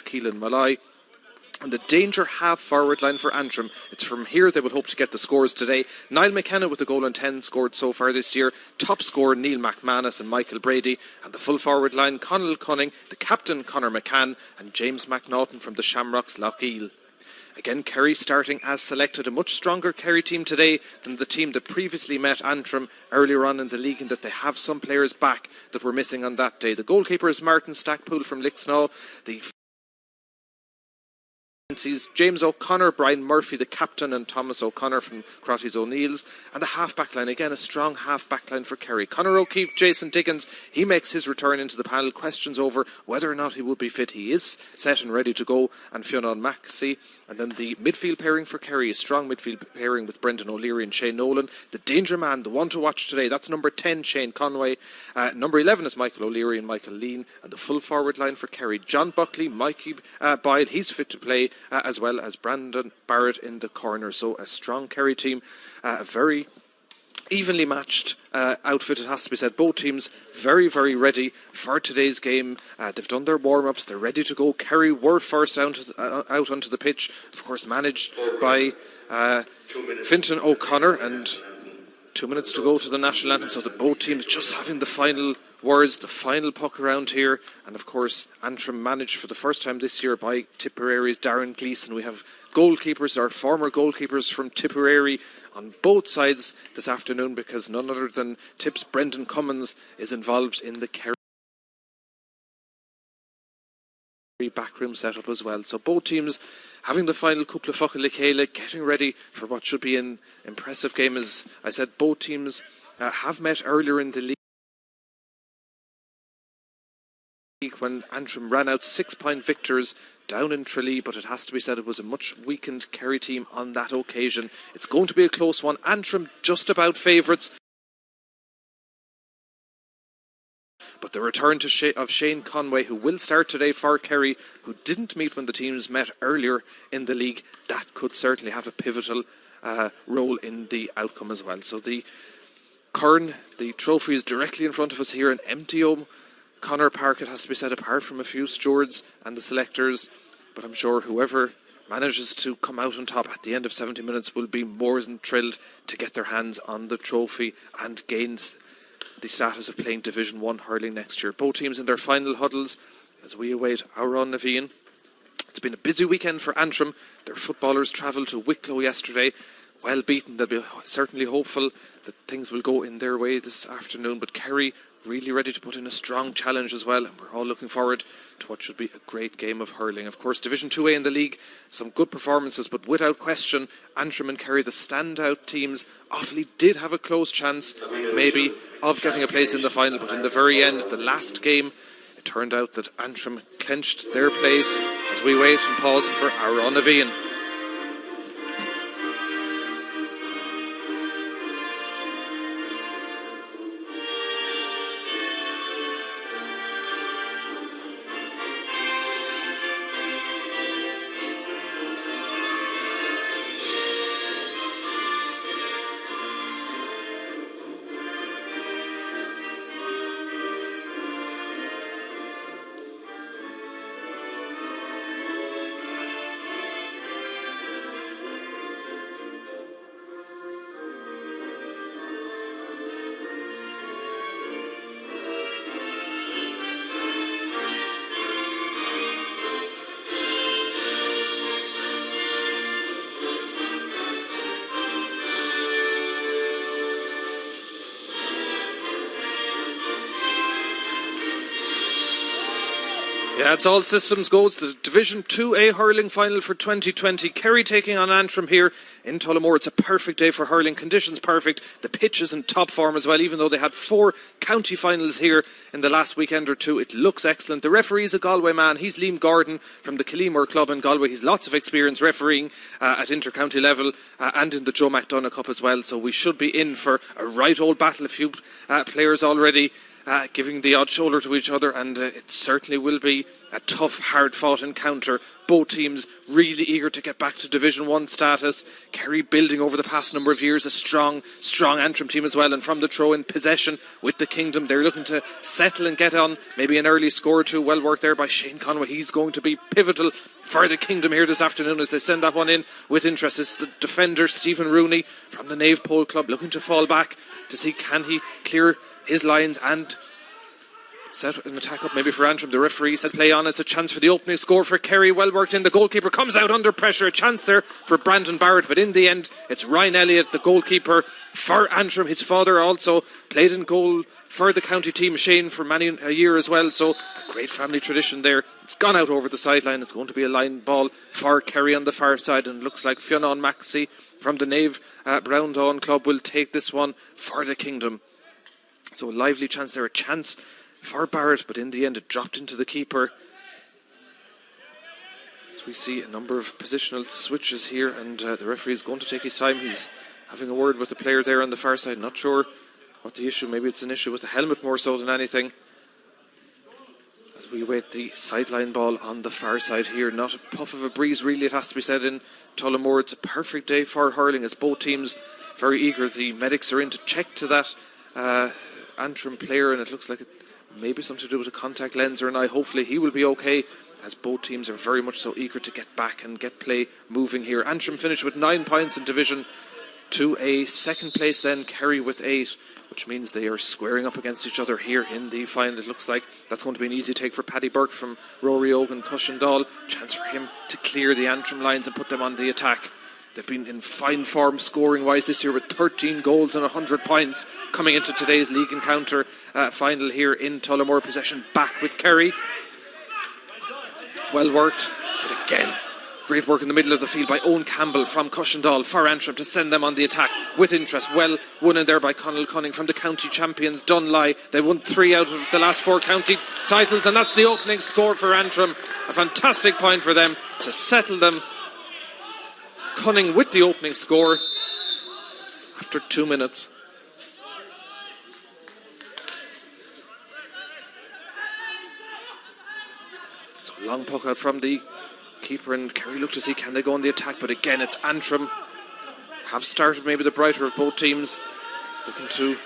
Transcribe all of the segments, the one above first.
Keelan Malloy. And the danger half-forward line for Antrim. It's from here they will hope to get the scores today. Niall McKenna with a goal and 10 scored so far this year. Top scorer Neil McManus and Michael Brady. And the full-forward line, Conall Cunning, the captain Conor McCann, and James McNaughton from the Shamrocks Lougheil. Again, Kerry starting as selected. A much stronger Kerry team today than the team that previously met Antrim earlier on in the league, and that they have some players back that were missing on that day. The goalkeeper is Martin Stackpool from Lixnaw. The James O'Connor, Brian Murphy, the captain, and Thomas O'Connor from Crotty's O'Neill's. And the half-back line, again, a strong half-back line for Kerry. Conor O'Keefe, Jason Dickens, he makes his return into the panel. Questions over whether or not he would be fit. He is set and ready to go. And Fionn Mackesy. And then the midfield pairing for Kerry, a strong midfield pairing with Brendan O'Leary and Shane Nolan. The danger man, the one to watch today, that's number 10, Shane Conway. Number 11 is Michael O'Leary and Michael Lean. And the full forward line for Kerry, John Buckley, Mikey Boyle, he's fit to play, as well as Brandon Barrett in the corner. So a strong Kerry team, very evenly matched outfit, it has to be said. Both teams very, very ready for today's game. They've done their warm-ups, they're ready to go. Kerry were first out onto the pitch, of course managed by Fintan O'Connor, and 2 minutes to go to the national anthem, so the both teams just having the final words, the final puck around here. And of course Antrim managed for the first time this year by Tipperary's Darren Gleeson. We have goalkeepers, our former goalkeepers from Tipperary on both sides this afternoon, because none other than Tip's Brendan Cummins is involved in the Kerry backroom setup as well. So both teams having the final couple of Focal Lecala, getting ready for what should be an impressive game. As I said, both teams have met earlier in the league when Antrim ran out 6-point victors down in Tralee, but it has to be said it was a much weakened Kerry team on that occasion. It's going to be a close one. Antrim just about favourites, but the return of Shane Conway, who will start today for Kerry, who didn't meet when the teams met earlier in the league, that could certainly have a pivotal role in the outcome as well. So the Curran, the trophy is directly in front of us here, an empty Connor Park, it has to be said, apart from a few stewards and the selectors. But I'm sure whoever manages to come out on top at the end of 70 minutes will be more than thrilled to get their hands on the trophy and gain the status of playing Division 1 hurling next year. Both teams in their final huddles as we await Auron Naveen. It's been a busy weekend for Antrim. Their footballers travelled to Wicklow yesterday, well beaten. They'll be certainly hopeful that things will go in their way this afternoon. But Kerry really ready to put in a strong challenge as well, and we're all looking forward to what should be a great game of hurling. Of course, Division 2A in the league, some good performances, but without question, Antrim and Kerry, the standout teams, Offaly did have a close chance maybe of getting a place in the final, but in the very end, the last game, it turned out that Antrim clenched their place as we wait and pause for Auron Naveen. Yeah, it's all systems go. It's the Division 2A hurling final for 2020. Kerry taking on Antrim here in Tullamore. It's a perfect day for hurling. Conditions perfect. The pitch is in top form as well, even though they had 4 county finals here in the last weekend or two. It looks excellent. The referee is a Galway man. He's Liam Gordon from the Killimore Club in Galway. He's lots of experience refereeing at inter-county level and in the Joe McDonagh Cup as well. So we should be in for a right old battle. A few players already giving the odd shoulder to each other, and it certainly will be a tough, hard-fought encounter. Both teams really eager to get back to Division 1 status. Kerry building over the past number of years, a strong Antrim team as well, and from the throw in possession with the Kingdom, they're looking to settle and get on maybe an early score or two. Well worked there by Shane Conway. He's going to be pivotal for the Kingdom here this afternoon as they send that one in with interest. It's the defender Stephen Rooney from the Nave Pole Club looking to fall back to see can he clear his lines and set an attack up maybe for Antrim. The referee says play on. It's a chance for the opening score for Kerry. Well worked in. The goalkeeper comes out under pressure. A chance there for Brandon Barrett, but in the end it's Ryan Elliott, the goalkeeper for Antrim. His father also played in goal for the county team, Shane, for many a year as well, so a great family tradition there. It's gone out over the sideline. It's going to be a line ball for Kerry on the far side, and it looks like Fionn Maxey from the Nave Brown Dawn Club will take this one for the Kingdom. So a lively chance there, a chance for Barrett, but in the end it dropped into the keeper. As we see a number of positional switches here, and the referee is going to take his time. He's having a word with the player there on the far side. Not sure what the issue, maybe it's an issue with the helmet more so than anything. As we await the sideline ball on the far side here. Not a puff of a breeze really, it has to be said, in Tullamore. It's a perfect day for hurling as both teams very eager. The medics are in to check to that Antrim player, and it looks like it may be something to do with a contact lens or an eye. Hopefully he will be okay, as both teams are very much so eager to get back and get play moving here. Antrim finished with 9 points in Division 2A. Second place then Kerry with 8, which means they are squaring up against each other here in the final. It looks like that's going to be an easy take for Paddy Burke from Rory Ogan Cushendall. Chance for him to clear the Antrim lines and put them on the attack. They've been in fine form scoring wise this year with 13 goals and 100 points coming into today's league encounter final here in Tullamore. Possession back with Kerry. Well worked, but again great work in the middle of the field by Owen Campbell from Cushendall for Antrim to send them on the attack with interest. Well won in there by Conall Cunning from the county champions Dunley. They won 3 out of the last 4 county titles, and that's the opening score for Antrim. A fantastic point for them to settle them. Cunning with the opening score after 2 minutes. So a long puck out from the keeper, and Kerry look to see can they go on the attack, but again it's Antrim have started maybe the brighter of both teams, looking to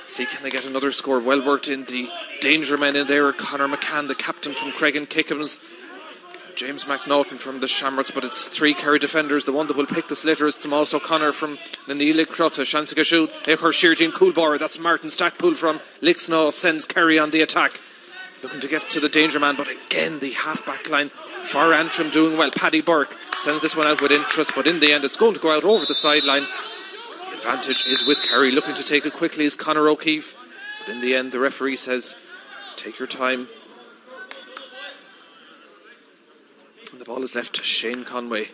see can they get another score. Well worked in the danger men in there. Conor McCann, the captain from Craig and Kickham's, James McNaughton from the Shamrocks, but it's 3 Kerry defenders. The one that will pick the slitter is Tomas O'Connor from Nanila Crota, Shansigashud, Echor Shirjin Coolbar. That's Martin Stackpool from Lixnaw, sends Kerry on the attack, looking to get to the danger man, but again the half-back line for Antrim doing well. Paddy Burke sends this one out with interest, but in the end it's going to go out over the sideline. The advantage is with Kerry. Looking to take it quickly is Conor O'Keefe, but in the end the referee says take your time. And the ball is left to Shane Conway.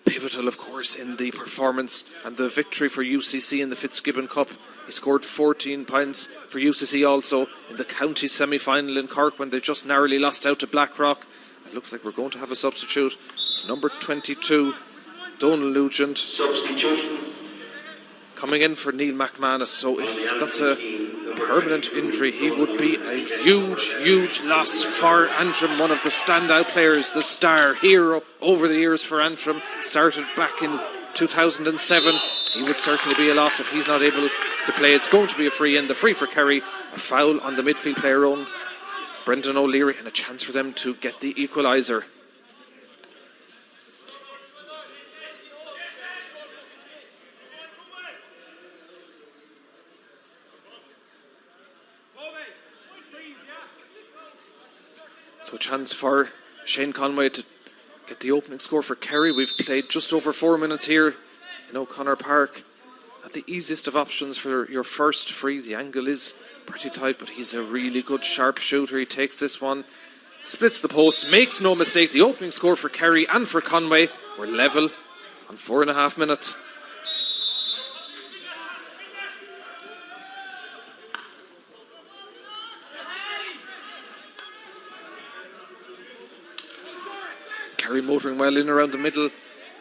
Pivotal, of course, in the performance and the victory for UCC in the Fitzgibbon Cup. He scored 14 points for UCC also in the county semi-final in Cork when they just narrowly lost out to Blackrock. It looks like we're going to have a substitute. It's number 22, Donal Nugent. Substitution coming in for Neil McManus. So if that's a permanent injury, he would be a huge loss for Antrim. One of the standout players, the star hero over the years for Antrim, started back in 2007. He would certainly be a loss if he's not able to play. It's going to be a free in. The free for Kerry, a foul on the midfield player own Brendan O'Leary, and a chance for them to get the equaliser. So a chance for Shane Conway to get the opening score for Kerry. We've played just over 4 minutes here in O'Connor Park. Not the easiest of options for your first free. The angle is pretty tight, but he's a really good sharp shooter. He takes this one, splits the post, makes no mistake. The opening score for Kerry and for Conway. We're level on 4.5 minutes. Kerry motoring well in around the middle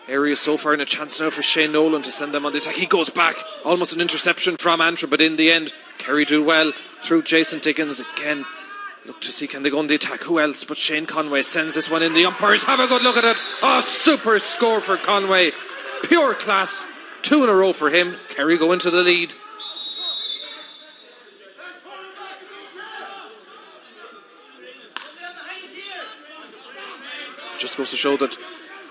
area so far, and a chance now for Shane Nolan to send them on the attack. He goes back, almost an interception from Antrim, but in the end Kerry do well through Jason Dickens. Again, look to see can they go on the attack. Who else but Shane Conway sends this one in. The umpires have a good look at it. Oh, super score for Conway, pure class. 2 in a row for him. Kerry go into the lead. Just goes to show that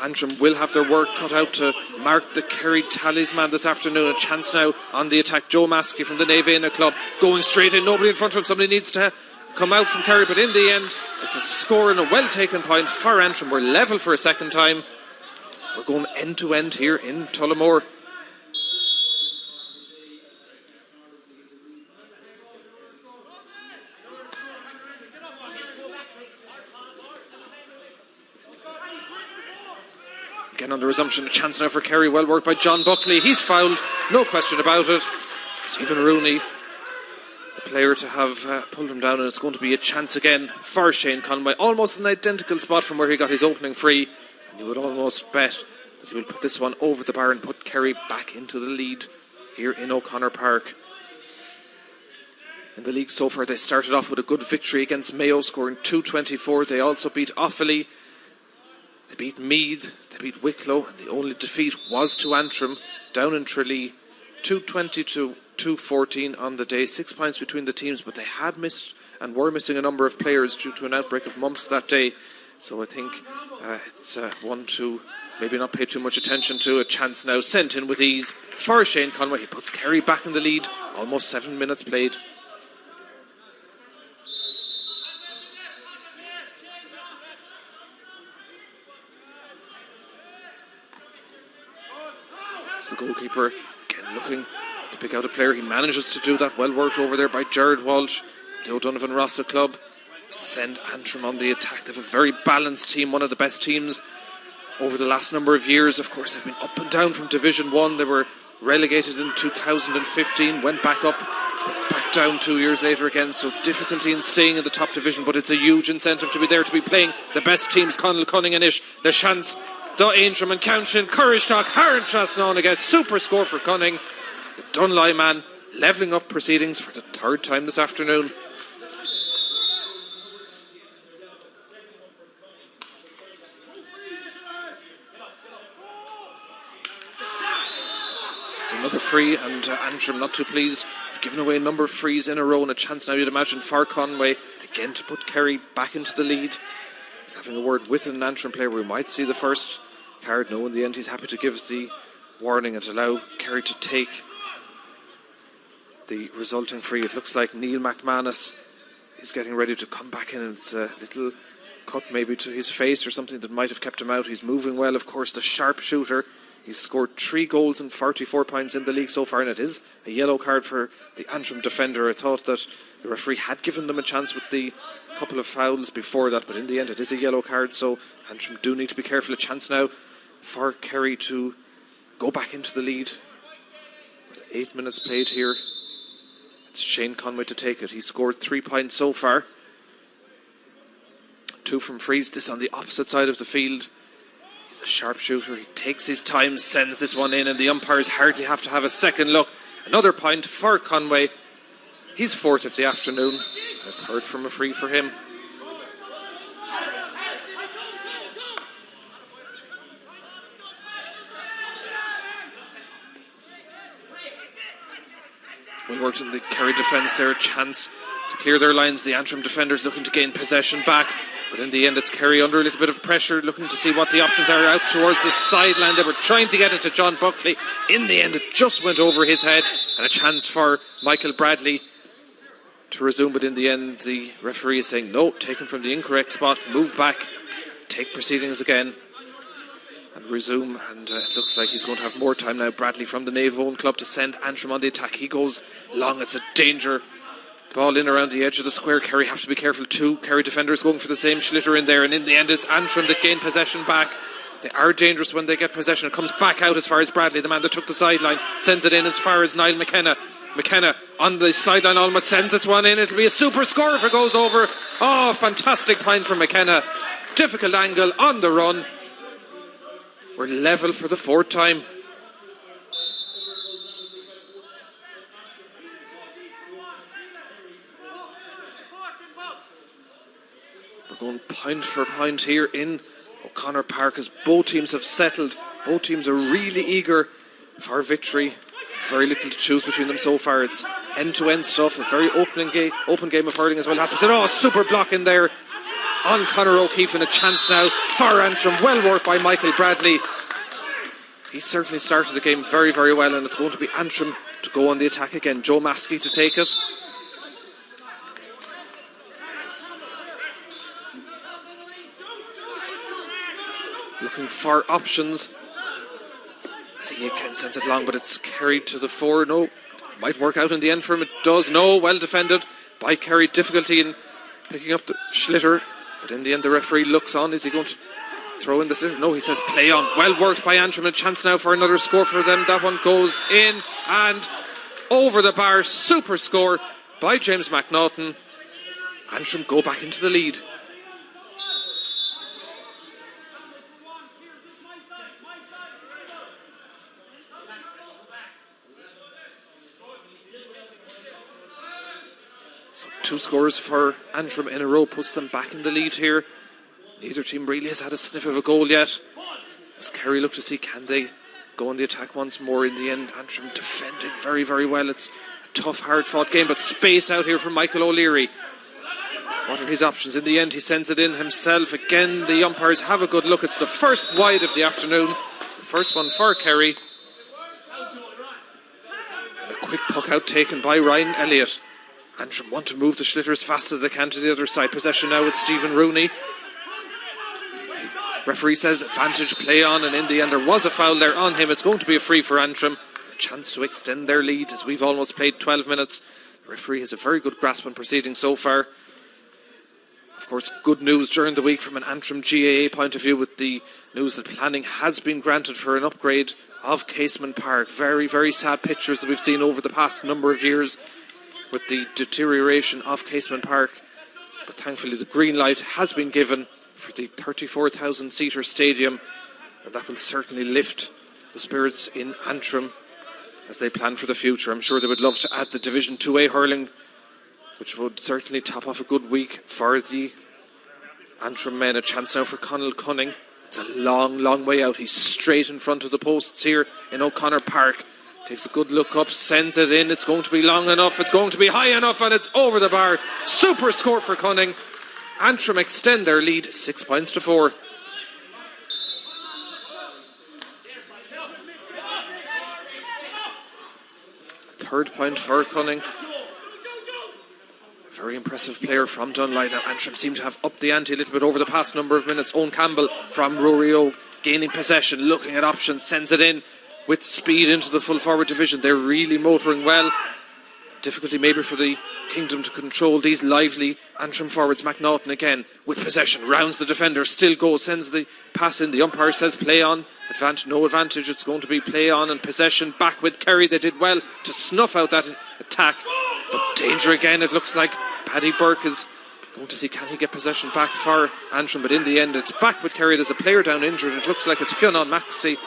Antrim will have their work cut out to mark the Kerry talisman this afternoon. A chance now on the attack. Joe Maskey from the Nevena club going straight in. Nobody in front of him. Somebody needs to come out from Kerry, but in the end it's a score and a well taken point for Antrim. We're level for a second time. We're going end to end here in Tullamore. Again on the resumption, a chance now for Kerry. Well worked by John Buckley. He's fouled, no question about it. Stephen Rooney, the player to have pulled him down, and it's going to be a chance again for Shane Conway. Almost an identical spot from where he got his opening free, and you would almost bet that he will put this one over the bar and put Kerry back into the lead here in O'Connor Park. In the league so far, they started off with a good victory against Mayo, scoring 224. They also beat Offaly. They beat Meath, they beat Wicklow, and the only defeat was to Antrim, down in Tralee, 220 to 2-14 on the day. 6 points between the teams, but they had missed and were missing a number of players due to an outbreak of mumps that day. So I think it's one to maybe not pay too much attention to. A chance now sent in with ease for Shane Conway. He puts Kerry back in the lead, almost 7 minutes played. So the goalkeeper again looking to pick out a player. He manages to do that. Well worked over there by Jared Walsh, the O'Donovan Rossa club, to send Antrim on the attack. They have a very balanced team, one of the best teams over the last number of years. Of course, they've been up and down from Division 1. They were relegated in 2015, went back up, back down 2 years later again. So difficulty in staying in the top division, but it's a huge incentive to be there, to be playing the best teams. Connell, Cunning and Ish, the chance. Do Antrim and Counchin, Currystock, Harrenchas on again. Super score for Cunning. The Dunley man levelling up proceedings for the third time this afternoon. It's another free, and Antrim not too pleased. They've given away a number of frees in a row, and a chance now, you'd imagine, for Conway again to put Kerry back into the lead. He's having a word with an Antrim player. We might see the first card. No, in the end he's happy to give the warning and allow Kerry to take the resulting free. It looks like Neil McManus is getting ready to come back in, and it's a little cut maybe to his face or something that might have kept him out. He's moving well, of course, the sharpshooter. He's scored 3 goals and 44 points in the league so far, and it is a yellow card for the Antrim defender. I thought that the referee had given them a chance with the couple of fouls before that, but in the end it is a yellow card, so Antrim do need to be careful. A chance now for Kerry to go back into the lead with 8 minutes played here. It's Shane Conway to take it. He scored 3 points so far, 2 from frees. This on the opposite side of the field. He's a sharpshooter. He takes his time, sends this one in, and the umpires hardly have to have a second look. Another point for Conway. He's 4th of the afternoon, and a 3rd from a free for him. Well worked in the Kerry defence there. A chance to clear their lines. The Antrim defenders looking to gain possession back, but in the end it's Kerry under a little bit of pressure, looking to see what the options are out towards the sideline. They were trying to get it to John Buckley. In the end it just went over his head, and a chance for Michael Bradley to resume, but in the end the referee is saying no, taken from the incorrect spot, move back, take proceedings again and resume. And it looks like he's going to have more time now. Bradley from the Naivone club to send Antrim on the attack. He goes long. It's a danger ball in around the edge of the square. Kerry have to be careful too. Kerry defenders going for the same schlitter in there, and in the end it's Antrim that gain possession back. They are dangerous when they get possession. It comes back out as far as Bradley, the man that took the sideline, sends it in as far as Niall McKenna. McKenna on the sideline almost sends this one in. It'll be a super score if it goes over. Oh, fantastic point from McKenna. Difficult angle on the run. We're level for the fourth time. We're going point for point here in O'Connor Park as both teams have settled. Both teams are really eager for victory. Very little to choose between them so far. It's end-to-end stuff. A very open game of hurling as well. Has to be said. Oh, super block in there on Conor O'Keefe, and a chance now for Antrim. Well worked by Michael Bradley. He certainly started the game very, very well, and it's going to be Antrim to go on the attack again. Joe Maskey to take it. Looking for options. He again sends it long, but it's carried to the fore. No, might work out in the end for him. It does. No, well defended by Kerry. Difficulty in picking up the Schlitter, but in the end the referee looks on. Is he going to throw in the Schlitter? No, he says play on. Well worked by Antrim. A chance now for another score for them. That one goes in and over the bar. Super score by James McNaughton. Antrim go back into the lead. So 2 scores for Antrim in a row puts them back in the lead here. Neither team really has had a sniff of a goal yet, as Kerry look to see can they go on the attack once more. In the end, Antrim defending very, very well. It's a tough, hard-fought game, but space out here from Michael O'Leary. What are his options? In the end, he sends it in himself. Again, the umpires have a good look. It's the first wide of the afternoon. The first one for Kerry. And a quick puck out taken by Ryan Elliott. Antrim want to move the Schlitter as fast as they can to the other side. Possession now with Stephen Rooney. The referee says advantage, play on, and in the end there was a foul there on him. It's going to be a free for Antrim. A chance to extend their lead as we've almost played 12 minutes. The referee has a very good grasp on proceedings so far. Of course, good news during the week from an Antrim GAA point of view, with the news that planning has been granted for an upgrade of Casement Park. Very, very sad pictures that we've seen over the past number of years with the deterioration of Casement Park, but thankfully the green light has been given for the 34,000 seater stadium, and that will certainly lift the spirits in Antrim as they plan for the future. I'm sure they would love to add the Division 2A hurling, which would certainly top off a good week for the Antrim men. A chance now for Conal Cunning. It's a long, long way out. He's straight in front of the posts here in O'Connor Park. Takes a good look up, sends it in. It's going to be long enough, it's going to be high enough, and it's over the bar. Super score for Cunning. Antrim extend their lead 6 points to 4. Third point for Cunning. A very impressive player from Dunley. Now Antrim seem to have upped the ante a little bit over the past number of minutes. Owen Campbell from Rory O gaining possession, looking at options, sends it in with speed into the full forward division. They're really motoring well. Difficulty maybe for the Kingdom to control these lively Antrim forwards. McNaughton again with possession, rounds the defender, still goes, sends the pass in. The umpire says play on. No advantage, it's going to be play on and possession back with Kerry. They did well to snuff out that attack, but danger again. It looks like Paddy Burke is going to see can he get possession back for Antrim, but in the end it's back with Kerry. There's a player down injured. It looks like it's Fionn Maxey.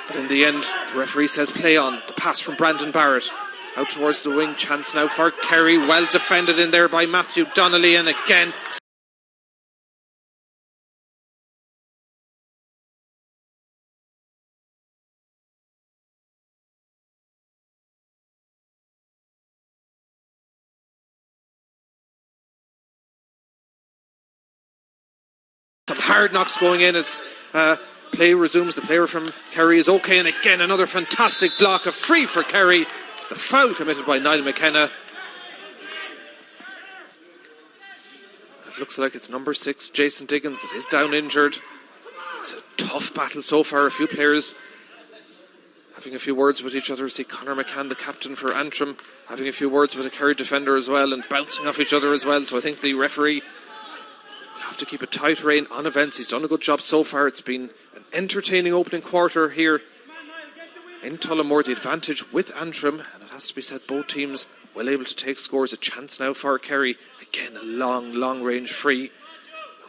But in the end, the referee says play on. The pass from Brandon Barrett out towards the wing. Chance now for Kerry. Well defended in there by Matthew Donnelly. And again, some hard knocks going in. It's play resumes. The player from Kerry is okay, and again another fantastic block. A free for Kerry. The foul committed by Niall McKenna. It looks like it's number 6, Jason Diggins, that is down injured. It's a tough battle so far. A few players having a few words with each other. See Conor McCann, the captain for Antrim, having a few words with a Kerry defender as well, and bouncing off each other as well. So I think the referee will have to keep a tight rein on events. He's done a good job so far. It's been an entertaining opening quarter here in Tullamore. The advantage with Antrim, and it has to be said, both teams well able to take scores. A chance now for Kerry. Again, a long range free.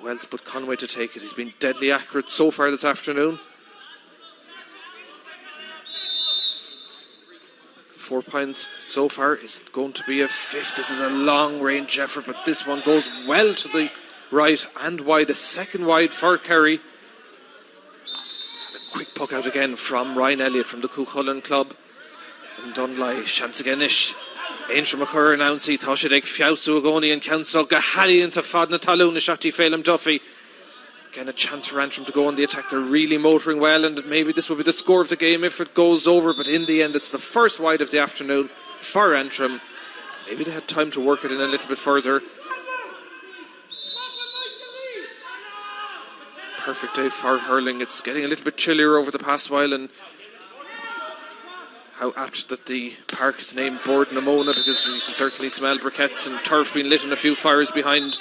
Who else but Conway to take it? He's been deadly accurate so far this afternoon. 4 points so far. Is going to be a fifth. This is a long range effort, but this one goes well to the right and wide. A second wide for Kerry. And a quick puck out again from Ryan Elliott from the Cuchulainn club. And Dunley, chance again ish. Antrim McCurr announced he Toshideg Fiausu Agoni and Council Gahali into Fadna Taluna Shati Phelim Duffy. Again, a chance for Antrim to go on the attack. They're really motoring well, and maybe this will be the score of the game if it goes over. But in the end, it's the first wide of the afternoon for Antrim. Maybe they had time to work it in a little bit further. Perfect day for hurling. It's getting a little bit chillier over the past while, and how apt that the park is named Bord Namona, because you can certainly smell briquettes and turf being lit and a few fires behind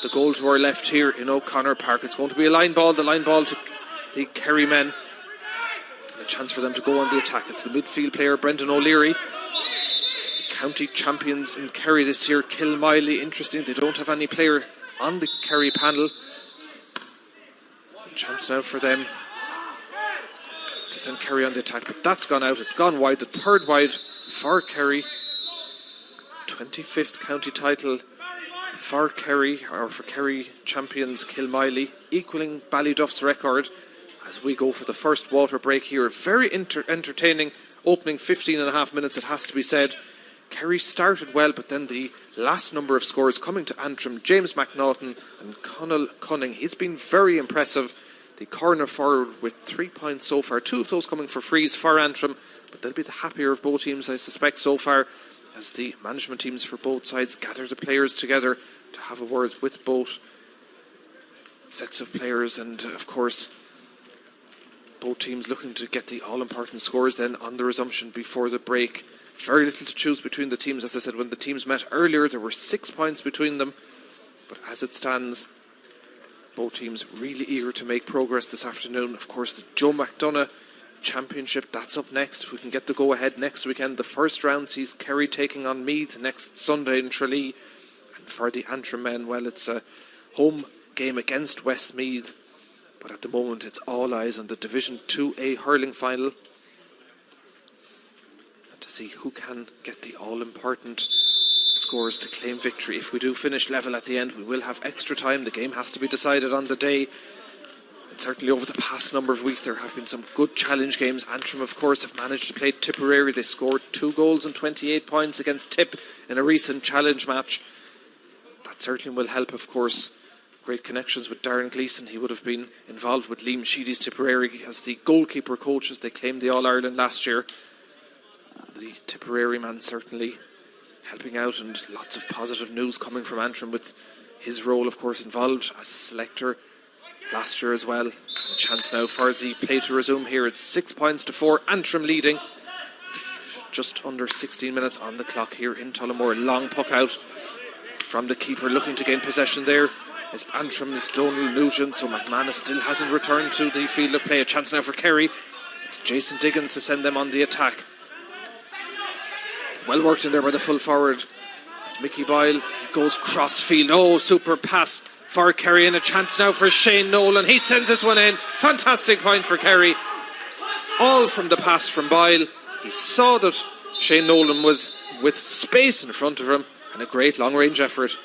the goal to our left here in O'Connor Park. It's going to be a line ball, the line ball to the Kerry men, and a chance for them to go on the attack. It's the midfield player Brendan O'Leary, the county champions in Kerry this year, Kilmiley. Interesting, they don't have any player on the Kerry panel. A chance now for them to send Kerry on the attack, but that's gone out. It's gone wide. The third wide for Kerry. 25th county title for Kerry, or for Kerry champions Kilmiley, equaling Ballyduff's record as we go for the first water break here. Very entertaining opening 15 and a half minutes, it has to be said. Kerry started well, but then the last number of scores coming to Antrim. James McNaughton and Conal Cunning. He's been very impressive. The corner forward with 3 points so far. 2 of those coming for frees for Antrim, but they'll be the happier of both teams, I suspect, so far, as the management teams for both sides gather the players together to have a word with both sets of players. And of course, both teams looking to get the all-important scores then on the resumption before the break. Very little to choose between the teams. As I said, when the teams met earlier, there were 6 points between them, but as it stands, both teams really eager to make progress this afternoon. Of course, the Joe McDonagh Championship, that's up next. If we can get the go-ahead next weekend, the first round sees Kerry taking on Meath next Sunday in Tralee. And for the Antrim men, well, it's a home game against Westmeath, but at the moment it's all eyes on the Division 2A hurling final, and to see who can get the all-important scores to claim victory. If we do finish level at the end, we will have extra time. The game has to be decided on the day. And certainly over the past number of weeks there have been some good challenge games. Antrim, of course, have managed to play Tipperary. They scored 2 goals and 28 points against Tip in a recent challenge match. That certainly will help, of course. Great connections with Darren Gleeson. He would have been involved with Liam Sheedy's Tipperary as the goalkeeper coach as they claimed the All-Ireland last year. The Tipperary man certainly helping out, and lots of positive news coming from Antrim with his role, of course, involved as a selector last year as well. A chance now for the play to resume here. It's 6 points to 4. Antrim leading. Just under 16 minutes on the clock here in Tullamore. Long puck out from the keeper, looking to gain possession there is Antrim's Donal Nugent. So McManus still hasn't returned to the field of play. A chance now for Kerry. It's Jason Diggins to send them on the attack. Well worked in there by the full forward. It's Mickey Boyle. He goes cross field. Oh, super pass for Kerry, and a chance now for Shane Nolan. He sends this one in. Fantastic point for Kerry. All from the pass from Boyle. He saw that Shane Nolan was with space in front of him, and a great long range effort.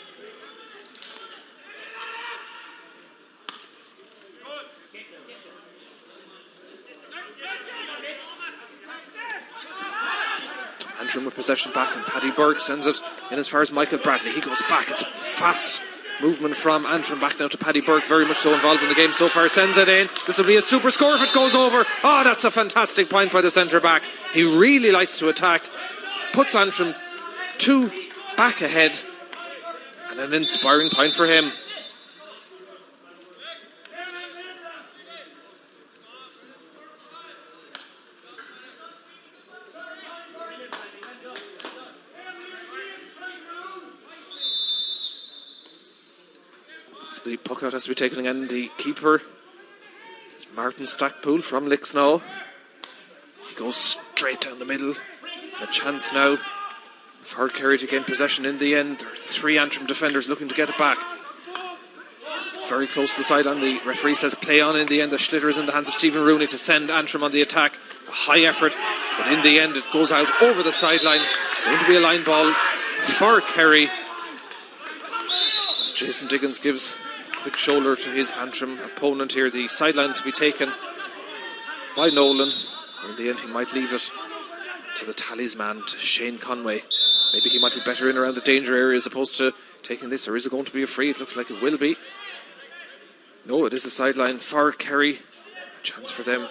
Antrim with possession back, and Paddy Burke sends it in as far as Michael Bradley. He goes back. It's fast movement from Antrim back now to Paddy Burke, very much so involved in the game so far. Sends it in. This will be a super score if it goes over. Oh, that's a fantastic point by the centre back. He really likes to attack. Puts Antrim 2 back ahead, and an inspiring point for him. The puck out has to be taken again. The keeper is Martin Stackpool from Lixnaw. He goes straight down the middle. And a chance now for Kerry to gain possession in the end. There are 3 Antrim defenders looking to get it back. very close to the sideline. The referee says play on. In the end, the Schlitter is in the hands of Stephen Rooney to send Antrim on the attack. A high effort, but in the end it goes out over the sideline. It's going to be a line ball for Kerry, as Jason Diggins gives a quick shoulder to his Antrim opponent here. The sideline to be taken by Nolan. In the end he might leave it to the talisman, to Shane Conway. Maybe he might be better in around the danger area as opposed to taking this. Or is it going to be a free? It looks like it will be. No, it is the sideline for Kerry. A chance for them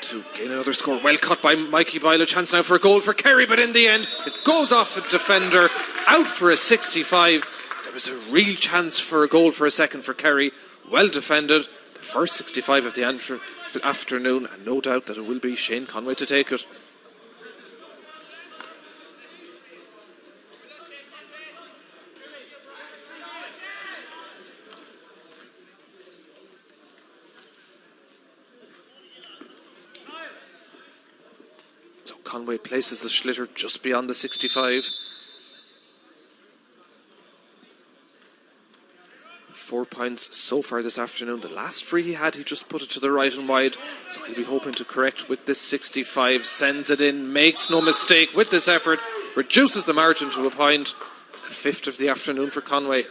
to gain another score. Well cut by Mikey Boyle. A chance now for a goal for Kerry, but in the end it goes off a defender, out for a 65. There was a real chance for a goal for a second for Kerry. Well defended. The first 65 of the afternoon, and no doubt that it will be Shane Conway to take it. So Conway places the Schlitter just beyond the 65. 4 points so far this afternoon. The last free he had, he just put it to the right and wide, so he'll be hoping to correct with this 65. Sends it in, makes no mistake with this effort, reduces the margin to a point. A fifth of the afternoon for Conway.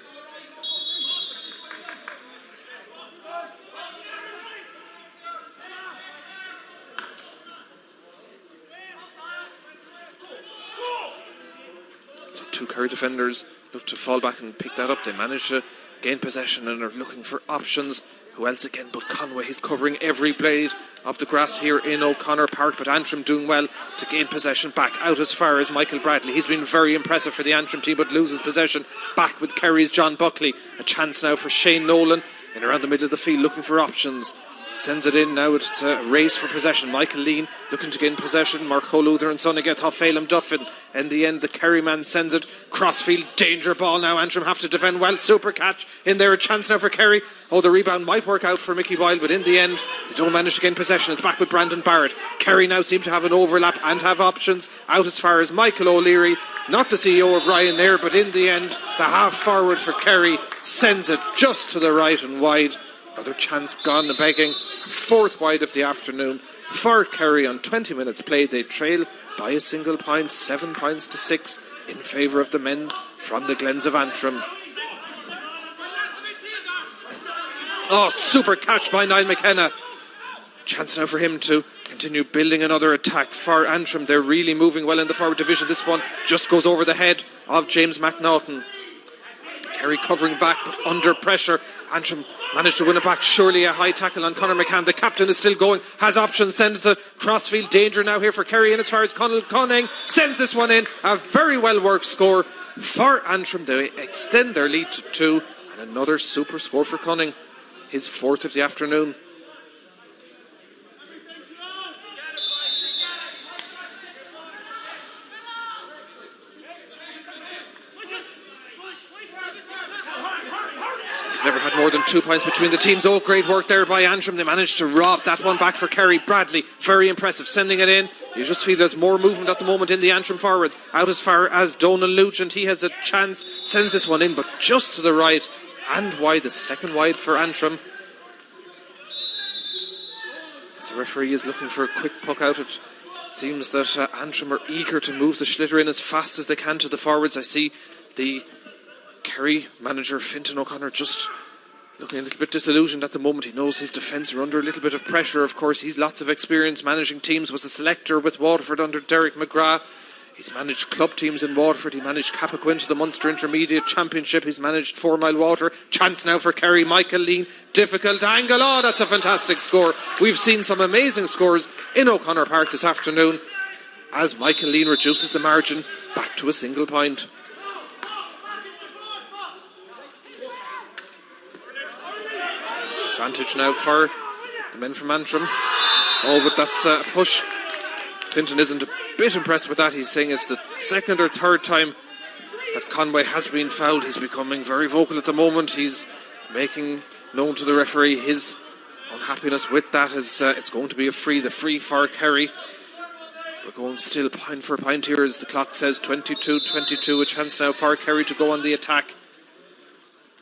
So two Kerry defenders look to fall back and pick that up. They manage to gain possession and are looking for options. Who else again but Conway? He's covering every blade of the grass here in O'Connor Park, but Antrim doing well to gain possession back out as far as Michael Bradley. He's been very impressive for the Antrim team, but loses possession back with Kerry's John Buckley. A chance now for Shane Nolan in around the middle of the field, looking for options. Sends it in now. It's a race for possession. Michael Lean looking to gain possession. Mark Holuther and Sonny get off Phelan Duffin. In the end, the Kerry man sends it crossfield. Danger ball now. Antrim have to defend well. Super catch in there. A chance now for Kerry. Oh, the rebound might work out for Mickey Boyle, but in the end, they don't manage to gain possession. It's back with Brandon Barrett. Kerry now seem to have an overlap and have options out as far as Michael O'Leary. Not the CEO of Ryanair, but in the end, the half forward for Kerry sends it just to the right and wide. Another chance gone and begging. Fourth wide of the afternoon for Kerry on 20 minutes played. They trail by a single point, 7 points to 6 in favour of the men from the Glens of Antrim. Oh, super catch by Niall McKenna. Chance now for him to continue building another attack for Antrim. They're really moving well in the forward division. This one just goes over the head of James McNaughton. Kerry covering back but under pressure. Antrim managed to win it back. Surely a high tackle on Conor McCann. The captain is still going, has options, sends it to crossfield. Danger now here for Kerry, and as far as Conal Conning sends this one in. A very well worked score for Antrim. They extend their lead to 2, and another super score for Conning, his fourth of the afternoon. Never had more than 2 points between the teams. Oh, great work there by Antrim. They managed to rob that one back for Kerry. Bradley, very impressive, sending it in. You just feel there's more movement at the moment in the Antrim forwards. Out as far as Donal Nugent. He has a chance, sends this one in, but just to the right and wide. The second wide for Antrim. As the referee is looking for a quick puck out, it seems that Antrim are eager to move the Schlitter in as fast as they can to the forwards. I see the Kerry manager Fintan O'Connor just looking a little bit disillusioned at the moment. He knows his defence are under a little bit of pressure. Of course, he's lots of experience managing teams. Was a selector with Waterford under Derek McGrath. He's managed club teams in Waterford. He managed Cappoquin to the Munster Intermediate Championship. He's managed 4 Mile Water. Chance now for Kerry. Michael Lean, difficult angle. Oh, that's a fantastic score. We've seen some amazing scores in O'Connor Park this afternoon as Michael Lean reduces the margin back to a single point. Advantage now for the men from Antrim. Oh, but that's a push. Fintan isn't a bit impressed with that. He's saying it's the second or third time that Conway has been fouled. He's becoming very vocal at the moment. He's making known to the referee his unhappiness with that, as it's going to be a free. The free for Kerry. We're going still point for point here as the clock says 22-22. A chance now for Kerry to go on the attack.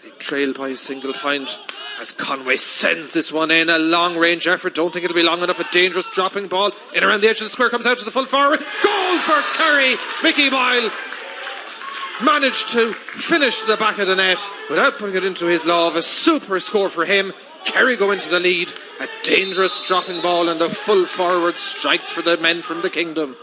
They trail by a single point as Conway sends this one in. A long range effort, don't think it'll be long enough. A dangerous dropping ball in around the edge of the square, comes out to the full forward. Goal for Kerry. Mickey Boyle managed to finish to the back of the net without putting it into his love. A super score for him. Kerry go into the lead. A dangerous dropping ball and the full forward strikes for the men from the Kingdom.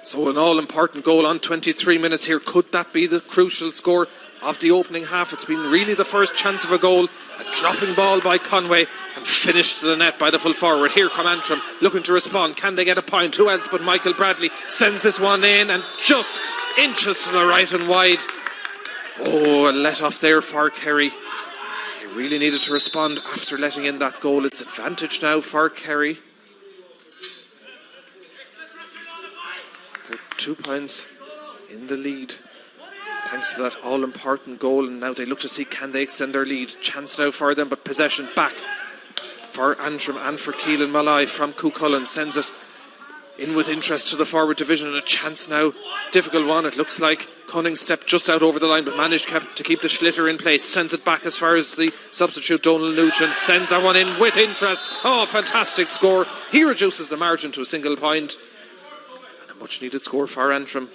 So an all-important goal on 23 minutes here. Could that be the crucial score of the opening half? It's been really the first chance of a goal. A dropping ball by Conway and finished to the net by the full forward. Here come Antrim looking to respond. Can they get a point? Who else but Michael Bradley sends this one in and just inches to the right and wide. Oh, a let off there for Kerry. They really needed to respond after letting in that goal. It's advantage now for Kerry. They're 2 points in the lead thanks to that all-important goal, and now they look to see can they extend their lead. Chance now for them, but possession back for Antrim and for Keelan Malloy from Cuchulainn. Sends it in with interest to the forward division, and a chance now. Difficult one, it looks like. Cunning stepped just out over the line, but managed to keep the Schlitter in place. Sends it back as far as the substitute Donal Nugent. Sends that one in with interest. Oh, fantastic score. He reduces the margin to a single point. And a much needed score for Antrim.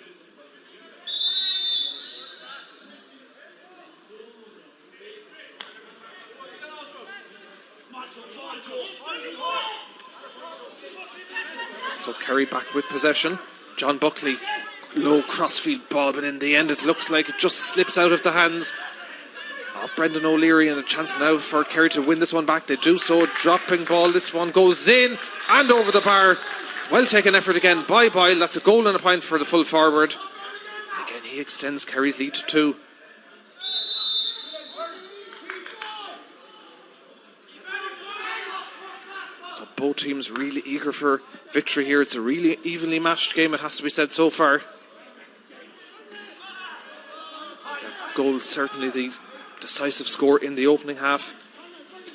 So Kerry back with possession. John Buckley, low crossfield ball, but in the end it looks like it just slips out of the hands of Brendan O'Leary, and a chance now for Kerry to win this one back. They do so. Dropping ball, this one goes in and over the bar. Well taken effort again by Boyle. That's a goal and a point for the full forward. And again he extends Kerry's lead to 2. So both teams really eager for victory here. It's a really evenly matched game, it has to be said so far. That goal certainly the decisive score in the opening half.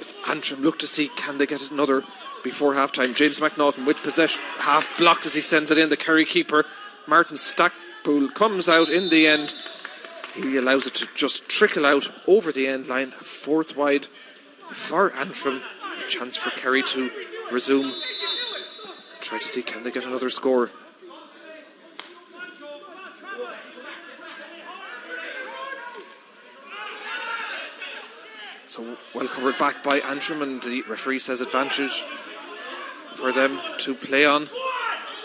As Antrim look to see can they get another before half time. James McNaughton with possession, half blocked as he sends it in. The Kerry keeper Martin Stackpool comes out in the end. He allows it to just trickle out over the end line. 4th wide for Antrim. A chance for Kerry to resume and try to see can they get another score. So well covered back by Antrim, and the referee says advantage for them to play on.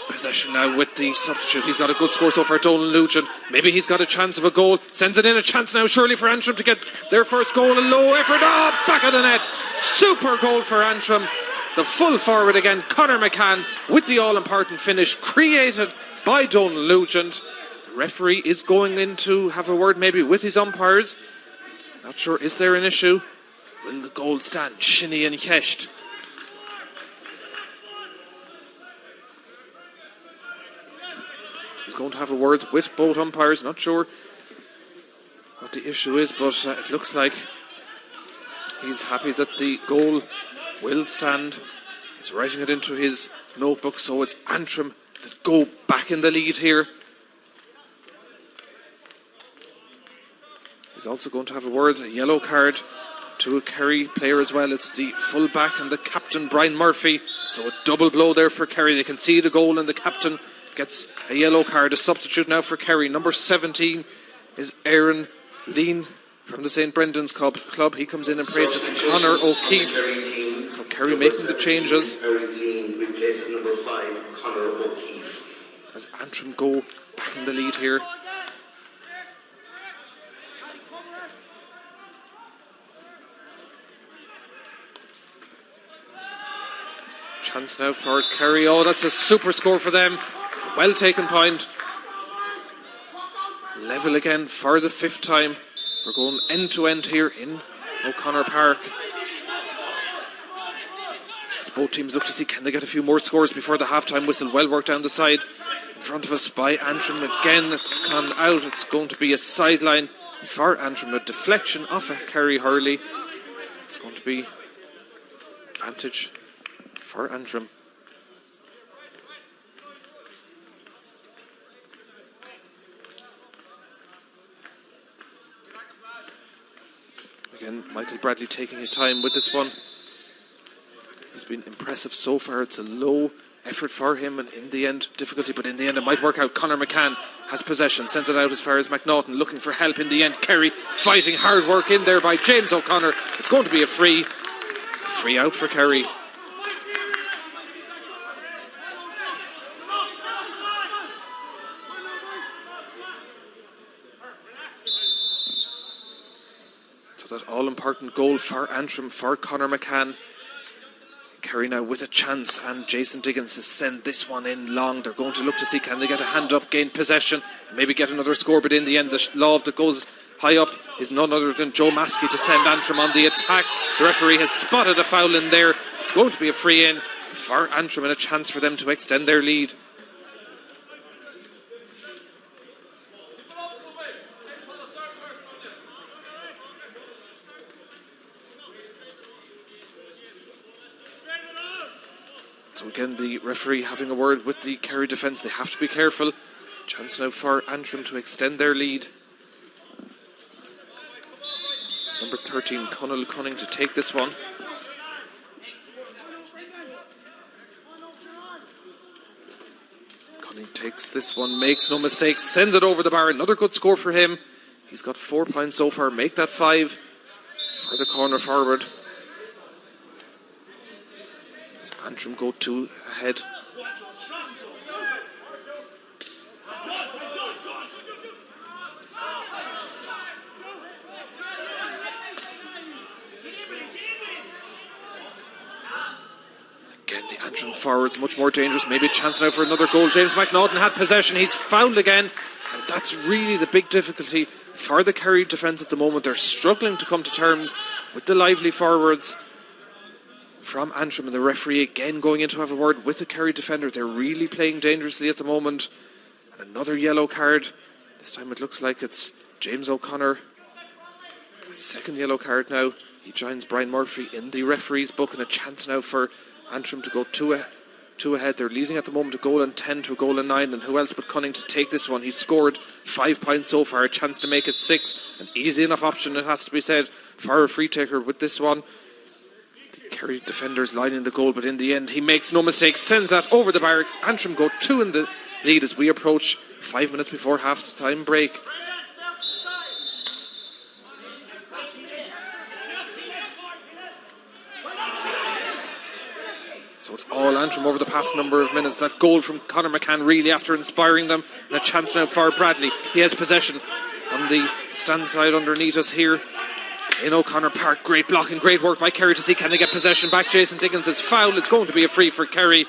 Possession now with the substitute. He's got a good score so far, Donal Nugent. Maybe he's got a chance of a goal. Sends it in. A chance now surely for Antrim to get their first goal. A low effort. Oh, back of the net. Super goal for Antrim. The full forward again, Conor McCann, with the all-important finish created by Donal Nugent. The referee is going in to have a word maybe with his umpires. Not sure, is there an issue? Will the goal stand? Shinny and Hecht. So he's going to have a word with both umpires. Not sure what the issue is, but it looks like he's happy that the goal will stand. He's writing it into his notebook, so it's Antrim that go back in the lead here. He's also going to have a word, a yellow card to a Kerry player as well. It's the full back and the captain Brian Murphy, so a double blow there for Kerry. They concede a goal and the captain gets a yellow card. A substitute now for Kerry, number 17 is Aaron Lean from the St. Brendan's Club. He comes in place of Conor O'Keefe. So Kerry making the changes as Antrim go back in the lead here. Chance now for Kerry. Oh, that's a super score for them. Well taken point. Level again for the 5th time. We're going end to end here in O'Connor Park. As both teams look to see can they get a few more scores before the half-time whistle. Well worked down the side in front of us by Antrim. Again, it's gone out. It's going to be a sideline for Antrim. A deflection off a Kerry Hurley. It's going to be advantage for Antrim. Again, Michael Bradley taking his time with this one. He's been impressive so far. It's a low effort for him, and in the end, difficulty, but in the end it might work out. Conor McCann has possession, sends it out as far as McNaughton, looking for help in the end. Kerry fighting, hard work in there by James O'Connor. It's going to be a free out for Kerry. So that all-important goal for Antrim, for Conor McCann. Kerry now with a chance, and Jason Diggins has sent this one in long. They're going to look to see can they get a hand up, gain possession, maybe get another score, but in the end the love that goes high up is none other than Joe Maskey to send Antrim on the attack. The referee has spotted a foul in there. It's going to be a free in for Antrim and a chance for them to extend their lead. So again, the referee having a word with the Kerry defence. They have to be careful. Chance now for Antrim to extend their lead. It's number 13, Conall Cunning, to take this one. Cunning takes this one, makes no mistakes, sends it over the bar. Another good score for him. He's got 4 points so far. Make that 5 for the corner forward. As Antrim go 2 ahead. Again, the Antrim forwards much more dangerous. Maybe a chance now for another goal. James McNaughton had possession. He's fouled again. And that's really the big difficulty for the Kerry defence at the moment. They're struggling to come to terms with the lively forwards from Antrim, and the referee again going in to have a word with the Kerry defender. They're really playing dangerously at the moment. And another yellow card. This time it looks like it's James O'Connor. A second yellow card now. He joins Brian Murphy in the referee's book, and a chance now for Antrim to go 2 ahead. They're leading at the moment, a goal and 10 to a goal and 9, and who else but Cunning to take this one. He's scored 5 points so far, a chance to make it 6. An easy enough option, it has to be said, for a free taker with this one. Kerry defenders lining the goal, but in the end he makes no mistake, sends that over the bar. Antrim go 2 in the lead as we approach 5 minutes before half-time break. So it's all Antrim over the past number of minutes. That goal from Conor McCann really after inspiring them, and a chance now for Bradley. He has possession on the stand side underneath us here in O'Connor Park. Great blocking, great work by Kerry to see can they get possession back. Jason Diggins is fouled. It's going to be a free for Kerry.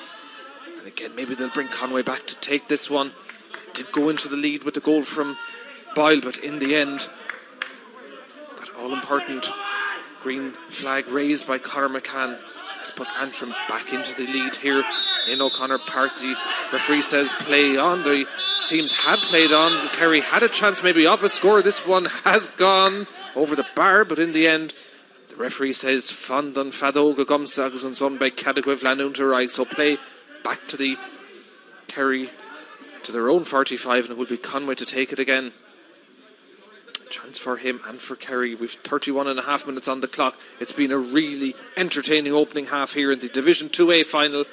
And again, maybe they'll bring Conway back to take this one. They did go into the lead with the goal from Boyle, but in the end, that all-important green flag raised by Conor McCann has put Antrim back into the lead here in O'Connor Park. The referee says play on. The teams had played on. Kerry had a chance maybe of a score. This one has gone over the bar, but in the end the referee says Fondan Fadoga Gumsags and son by Cadagwiv Lanuntarai. So play back to the Kerry to their own 45, and it will be Conway to take it again. Chance for him and for Kerry. We've 31 and a half minutes on the clock. It's been a really entertaining opening half here in the Division 2A final.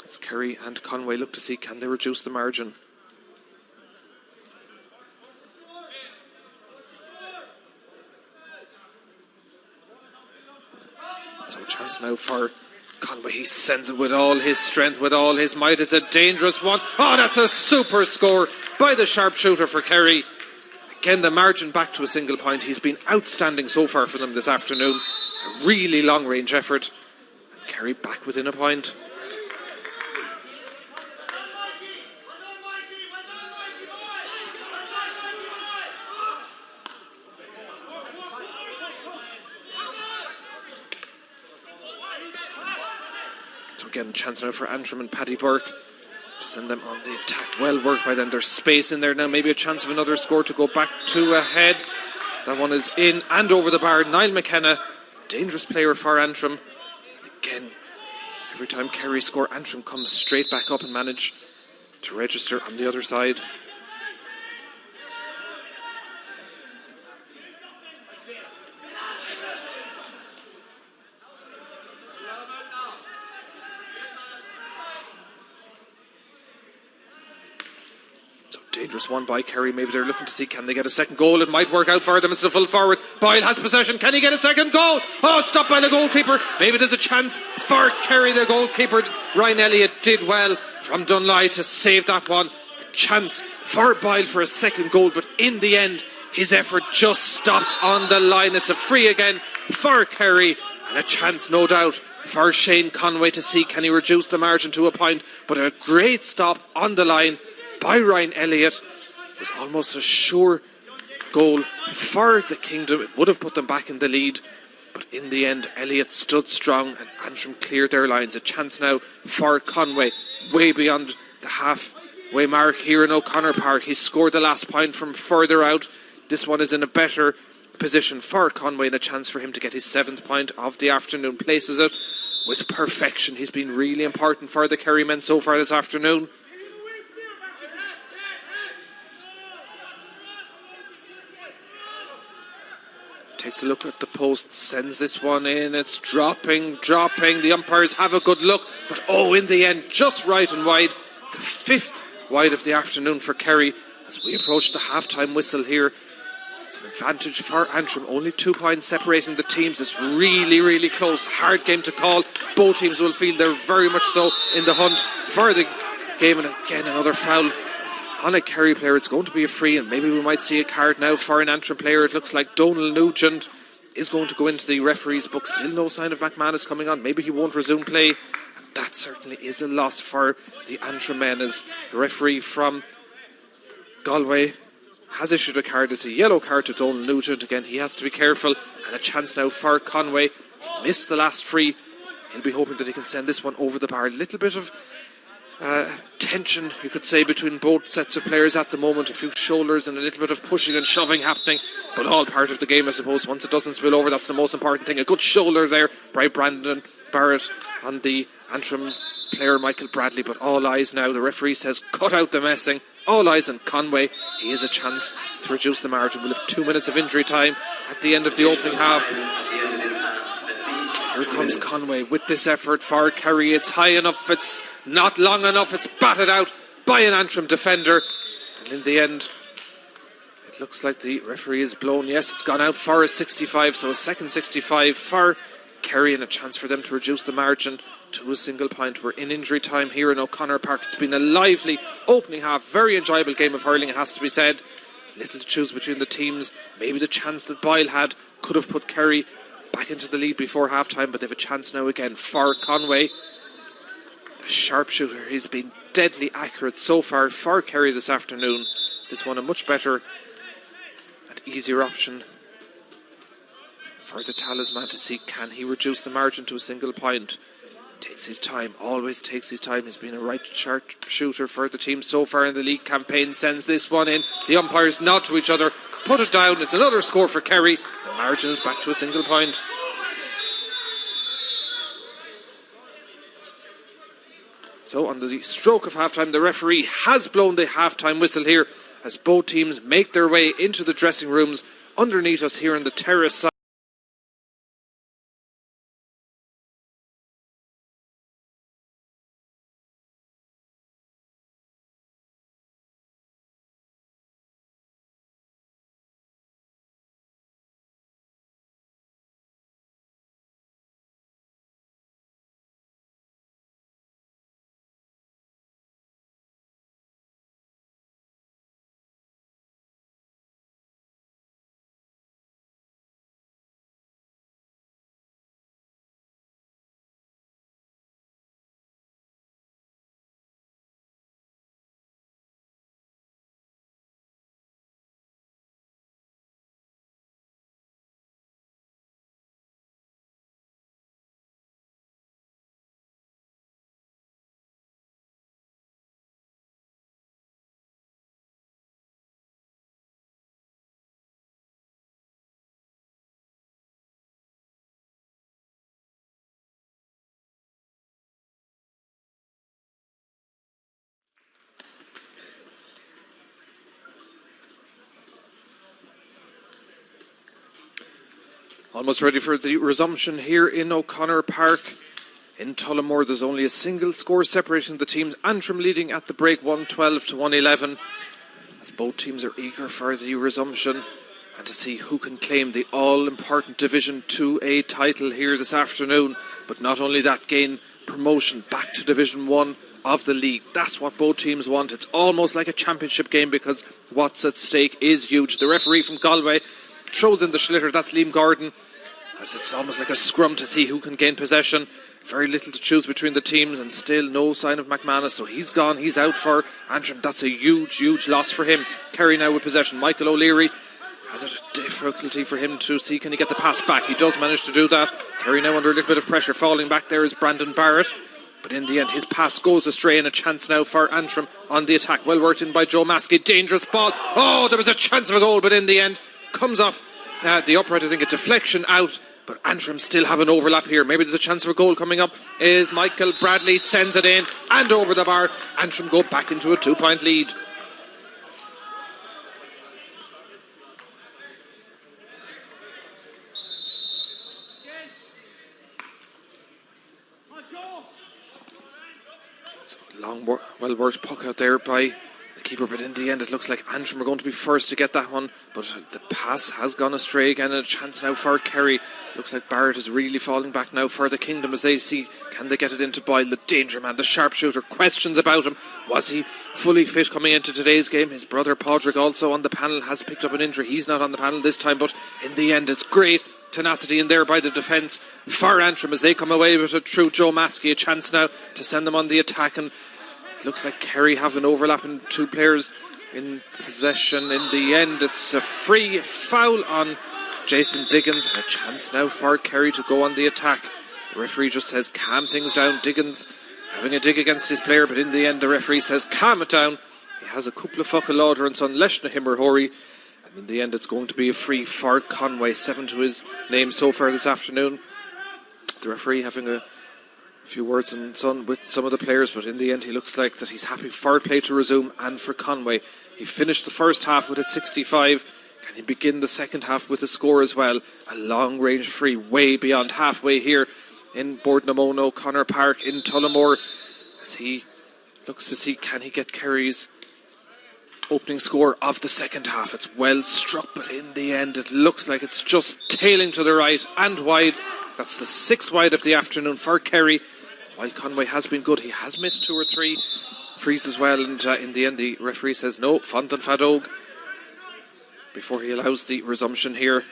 As Kerry and Conway look to see can they reduce the margin. So a chance now for Conway. He sends it with all his strength, with all his might. It's a dangerous one. Oh, that's a super score by the sharpshooter for Kerry. Again, the margin back to a single point. He's been outstanding so far for them this afternoon. A really long range effort. And Kerry back within a point. So again, chance now for Antrim and Paddy Burke to send them on the attack. Well worked by them. There's space in there now. Maybe a chance of another score to go back 2 ahead. That one is in and over the bar. Niall McKenna, dangerous player for Antrim. Again, every time Kerry score, Antrim comes straight back up and manage to register on the other side. Dangerous one by Kerry. Maybe they're looking to see, can they get a second goal? It might work out for them. It's the full forward. Boyle has possession. Can he get a second goal? Oh, stopped by the goalkeeper. Maybe there's a chance for Kerry. The goalkeeper, Ryan Elliott, did well from Dunley to save that one. A chance for Boyle for a second goal, but in the end, his effort just stopped on the line. It's a free again for Kerry, and a chance, no doubt, for Shane Conway to see, can he reduce the margin to a point. But a great stop on the line by Ryan Elliott. It was almost a sure goal for the Kingdom. It would have put them back in the lead, but in the end Elliott stood strong and Antrim cleared their lines. A chance now for Conway, way beyond the halfway mark here in O'Connor Park. He scored the last point from further out. This one is in a better position for Conway, and a chance for him to get his 7th point of the afternoon. Places it with perfection. He's been really important for the Kerry men so far this afternoon. Takes a look at the post, sends this one in. It's dropping. The umpires have a good look, but in the end, just right and wide. The 5th wide of the afternoon for Kerry as we approach the half-time whistle here. It's an advantage for Antrim. Only 2 points separating the teams. It's really, really close. Hard game to call. Both teams will feel they're very much so in the hunt for the game. And again, another foul on a Kerry player. It's going to be a free, and maybe we might see a card now for an Antrim player. It looks like Donal Nugent is going to go into the referee's book. Still no sign of McManus coming on. Maybe he won't resume play, and that certainly is a loss for the Antrim men, as the referee from Galway has issued a card. It's a yellow card to Donal Nugent. Again, he has to be careful, and a chance now for Conway. He missed the last free. He'll be hoping that he can send this one over the bar. A little bit of tension, you could say, between both sets of players at the moment. A few shoulders and a little bit of pushing and shoving happening, but all part of the game, I suppose. Once it doesn't spill over, that's the most important thing. A good shoulder there by Brandon Barrett on the Antrim player Michael Bradley, but all eyes now. The referee says cut out the messing. All eyes on Conway. He has a chance to reduce the margin. We'll have 2 minutes of injury time at the end of the opening half. Here comes Conway with this effort for Kerry. It's high enough, it's not long enough, it's batted out by an Antrim defender, and in the end it looks like the referee is blown. Yes, it's gone out for a 65, so a second 65 for Kerry, and a chance for them to reduce the margin to a single point. We're in injury time here in O'Connor Park. It's been a lively opening half, very enjoyable game of hurling, it has to be said. Little to choose between the teams. Maybe the chance that Boyle had could have put Kerry back into the lead before half-time, but they've a chance now again for Conway. The sharpshooter, he's been deadly accurate so far for Kerry this afternoon. This one a much better and easier option for the talisman to see, can he reduce the margin to a single point. Takes his time, always takes his time. He's been a right sharpshooter for the team so far in the league campaign. Sends this one in. The umpires nod to each other, put it down. It's another score for Kerry. The margin is back to a single point. So on the stroke of half-time, the referee has blown the half-time whistle here as both teams make their way into the dressing rooms underneath us here on the terrace side. Almost ready for the resumption here in O'Connor Park. In Tullamore, there's only a single score separating the teams. Antrim leading at the break 112 to 111. as both teams are eager for the resumption and to see who can claim the all-important Division 2A title here this afternoon. But not only that, gain promotion back to Division 1 of the league. That's what both teams want. It's almost like a championship game because what's at stake is huge. The referee from Galway throws in the schlitter. That's Liam Gordon, as it's almost like a scrum to see who can gain possession. Very little to choose between the teams, and still no sign of McManus, so he's gone. He's out for Antrim. That's a huge loss for him. Kerry now with possession. Michael O'Leary has a difficulty for him to see, can he get the pass back? He does manage to do that. Kerry now under a little bit of pressure. Falling back there is Brandon Barrett, but in the end his pass goes astray, and a chance now for Antrim on the attack. Well worked in by Joe Maskey. Dangerous ball. Oh, there was a chance of a goal, but in the end comes off the upright. I think a deflection out, but Antrim still have an overlap here. Maybe there's a chance for a goal coming up. Is Michael Bradley sends it in and over the bar. Antrim go back into a 2-point lead. So long, well worked puck out there by the keeper, but in the end it looks like Antrim are going to be first to get that one, but the pass has gone astray again, and a chance now for Kerry. Looks like Barrett is really falling back now for the Kingdom as they see, can they get it into Boyle, the danger man, the sharpshooter. Questions about him, was he fully fit coming into today's game? His brother Padraig, also on the panel, has picked up an injury. He's not on the panel this time, but in the end it's great tenacity in there by the defence for Antrim as they come away with it through Joe Maskey. A chance now to send them on the attack, and it looks like Kerry have an overlapping two players in possession. In the end, it's a free foul on Jason Diggins, and a chance now for Kerry to go on the attack. The referee just says calm things down. Diggins having a dig against his player, but in the end the referee says calm it down. He has a couple of focal lauderants on Leshna Himmerhori, and in the end it's going to be a free for Conway. 7 to his name so far this afternoon. The referee having a few words with some of the players, but in the end he looks like that he's happy for play to resume and for Conway. He finished the first half with a 65. Can he begin the second half with a score as well? A long range free way beyond halfway here in Boardnamono O'Connor Park in Tullamore, as he looks to see can he get Kerry's opening score of the second half. It's well struck, but in the end it looks like it's just tailing to the right and wide. That's the 6th wide of the afternoon for Kerry. While Conway has been good, he has missed 2 or 3 frees as well, and in the end the referee says no, Fontan Fadog, before he allows the resumption here.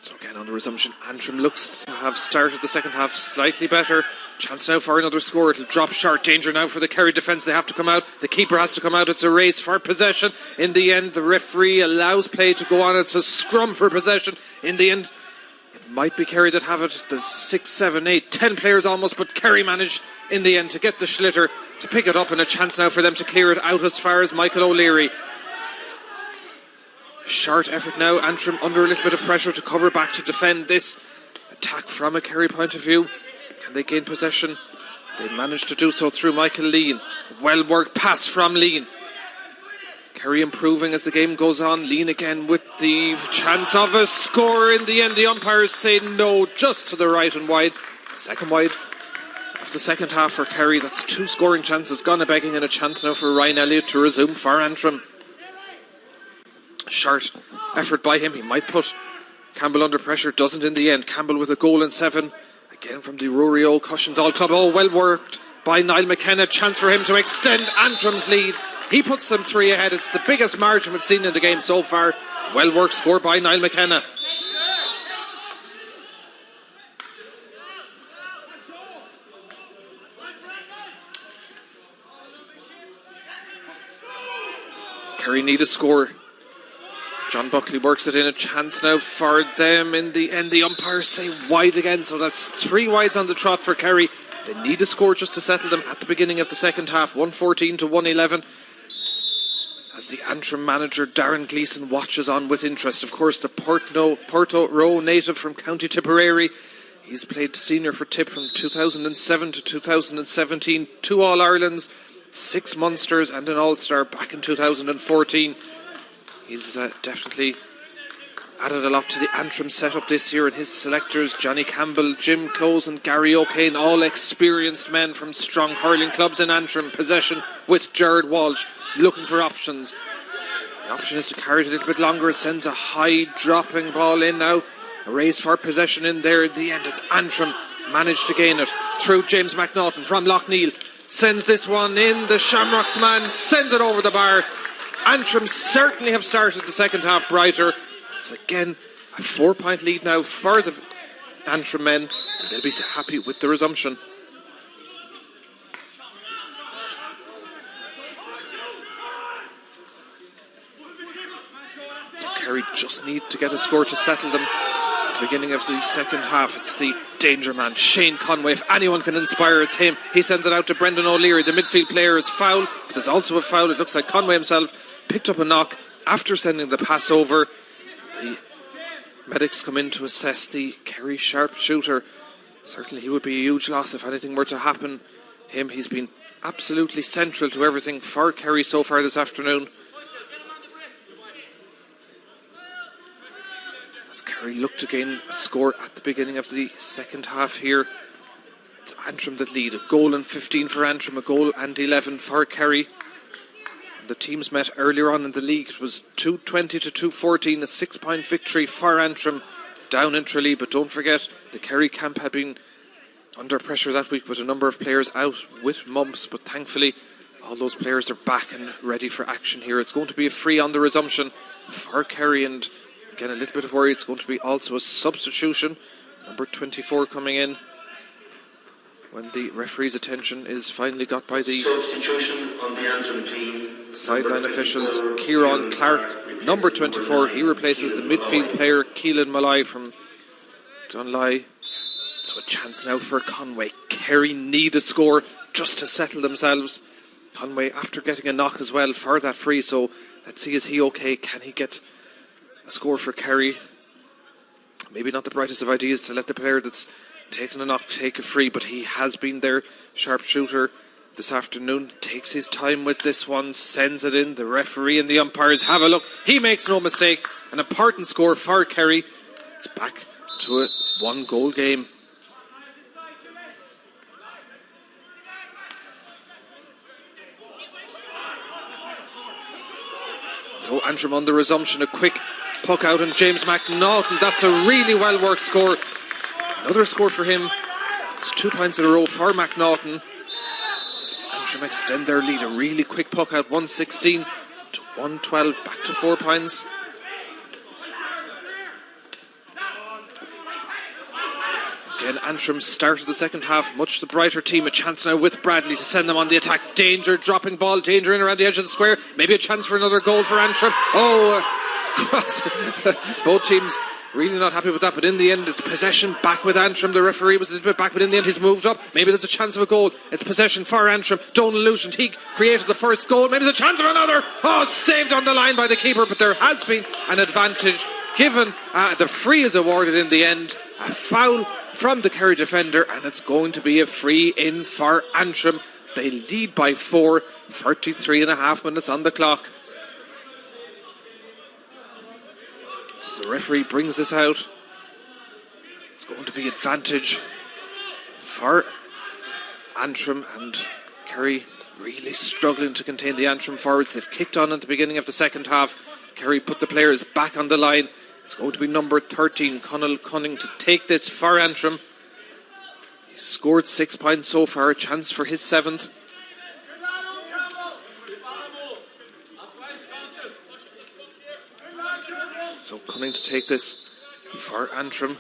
So again on the resumption, Antrim looks to have started the second half slightly better. Chance now for another score. It'll drop short. Danger now for the Kerry defence. They have to come out. The keeper has to come out. It's a race for possession. In the end the referee allows play to go on. It's a scrum for possession. In the end it might be Kerry that have it. There's 6, 7, 8, 10 players almost, but Kerry managed in the end to get the schlitter to pick it up, and a chance now for them to clear it out as far as Michael O'Leary. Short effort now. Antrim under a little bit of pressure to cover back to defend this attack from a Kerry point of view. Can they gain possession? They managed to do so through Michael Lean. Well worked pass from Lean. Kerry improving as the game goes on. Lean again with the chance of a score. In the end the umpires say no, just to the right and wide. Second wide of the second half for Kerry. That's 2 scoring chances gone a begging, and a chance now for Ryan Elliott to resume for Antrim. Short effort by him. He might put Campbell under pressure. Doesn't in the end. Campbell with a goal in 7. Again from the Rory O. Cushendall Club. Oh, well worked by Niall McKenna. Chance for him to extend Antrim's lead. He puts them 3 ahead. It's the biggest margin we've seen in the game so far. Well worked score by Niall McKenna. Kerry need a score. John Buckley works it in. A chance now for them. In the end the umpires say wide again, so that's 3 wides on the trot for Kerry. They need a score just to settle them at the beginning of the second half. 114 to 111, as the Antrim manager Darren Gleeson watches on with interest. Of course, the Porto Row native from County Tipperary. He's played senior for Tip from 2007 to 2017, 2 All-Irelands, 6 Munsters and an All-Star back in 2014. He's definitely added a lot to the Antrim setup this year, and his selectors, Johnny Campbell, Jim Close and Gary O'Kane, all experienced men from strong hurling clubs in Antrim. Possession with Jared Walsh, looking for options. The option is to carry it a little bit longer. It sends a high dropping ball in now. A race for possession in there. In the end, it's Antrim managed to gain it through James McNaughton from Loughneel. Sends this one in. The Shamrocks man sends it over the bar. Antrim certainly have started the second half brighter. It's again a 4-point lead now for the Antrim men, and they'll be happy with the resumption. So Kerry just need to get a score to settle them. Beginning of the second half, it's the danger man, Shane Conway. If anyone can inspire, it's him. He sends it out to Brendan O'Leary, the midfield player. It's foul, but there's also a foul. It looks like Conway himself picked up a knock after sending the pass over. The medics come in to assess the Kerry sharpshooter. Certainly he would be a huge loss if anything were to happen him. He's been absolutely central to everything for Kerry so far this afternoon. As Kerry look to gain a score at the beginning of the second half here. It's Antrim that lead. A goal and 15 for Antrim, a goal and 11 for Kerry. And the teams met earlier on in the league. It was 220 to 214, a 6-point victory for Antrim down in Tralee. But don't forget, the Kerry camp had been under pressure that week with a number of players out with mumps. But thankfully, all those players are back and ready for action here. It's going to be a free on the resumption for Kerry, and again, a little bit of worry. It's going to be also a substitution. Number 24 coming in when the referee's attention is finally got by the substitution on the Antrim team. Sideline officials. Kieran Clark, number 24. He replaces the midfield player Keelan Malloy from Dunley. So a chance now for Conway. Kerry need a score just to settle themselves. Conway after getting a knock as well for that free. So let's see, is he okay? Can he get a score for Kerry? Maybe not the brightest of ideas to let the player that's taken a knock take a free, but he has been their sharpshooter this afternoon. Takes his time with this one, sends it in. The referee and the umpires have a look. He makes no mistake. An important score for Kerry. It's back to a 1-goal game. So Antrim on the resumption, a quick puck out, and James McNaughton, that's a really well worked score. Another score for him. It's 2 points in a row for McNaughton. As Antrim extend their lead, a really quick puck out, 116 to 112, back to 4 points. Again, Antrim started the second half, much the brighter team. A chance now with Bradley to send them on the attack. Danger, dropping ball, danger in around the edge of the square. Maybe a chance for another goal for Antrim. Cross. Both teams really not happy with that, but in the end it's possession back with Antrim. The referee was a little bit back, but in the end he's moved up. Maybe there's a chance of a goal. It's possession for Antrim. Donal Lucian, he created the first goal. Maybe there's a chance of another. Saved on the line by the keeper, but there has been an advantage given. The free is awarded in the end. A foul from the Kerry defender, and it's going to be a free in for Antrim. They lead by 4, 33 and a half minutes on the clock. So the referee brings this out. It's going to be advantage for Antrim, and Kerry really struggling to contain the Antrim forwards. They've kicked on at the beginning of the second half. Kerry put the players back on the line. It's going to be number 13, Conal Cunning, to take this for Antrim. He's scored 6 points so far, a chance for his 7th. So Cunning to take this for Antrim.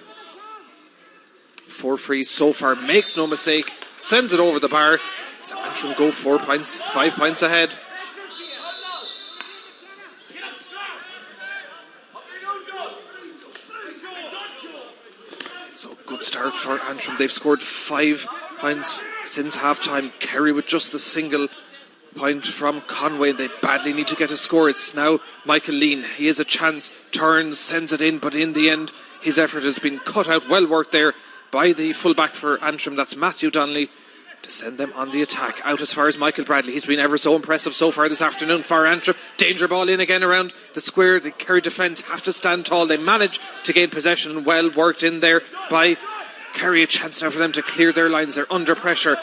4 frees so far, makes no mistake, sends it over the bar. So Antrim go 4 points, 5 points ahead. So good start for Antrim. They've scored 5 points since half-time. Kerry with just the single point from Conway. They badly need to get a score. It's now Michael Lean. He has a chance, turns, sends it in, but in the end his effort has been cut out. Well worked there by the fullback for Antrim. That's Matthew Donnelly. to send them on the attack. Out as far as Michael Bradley. He's been ever so impressive so far this afternoon for Antrim. Danger ball in again around the square. The Kerry defence have to stand tall. They manage to gain possession. Well worked in there by Kerry. A chance now for them to clear their lines. They're under pressure.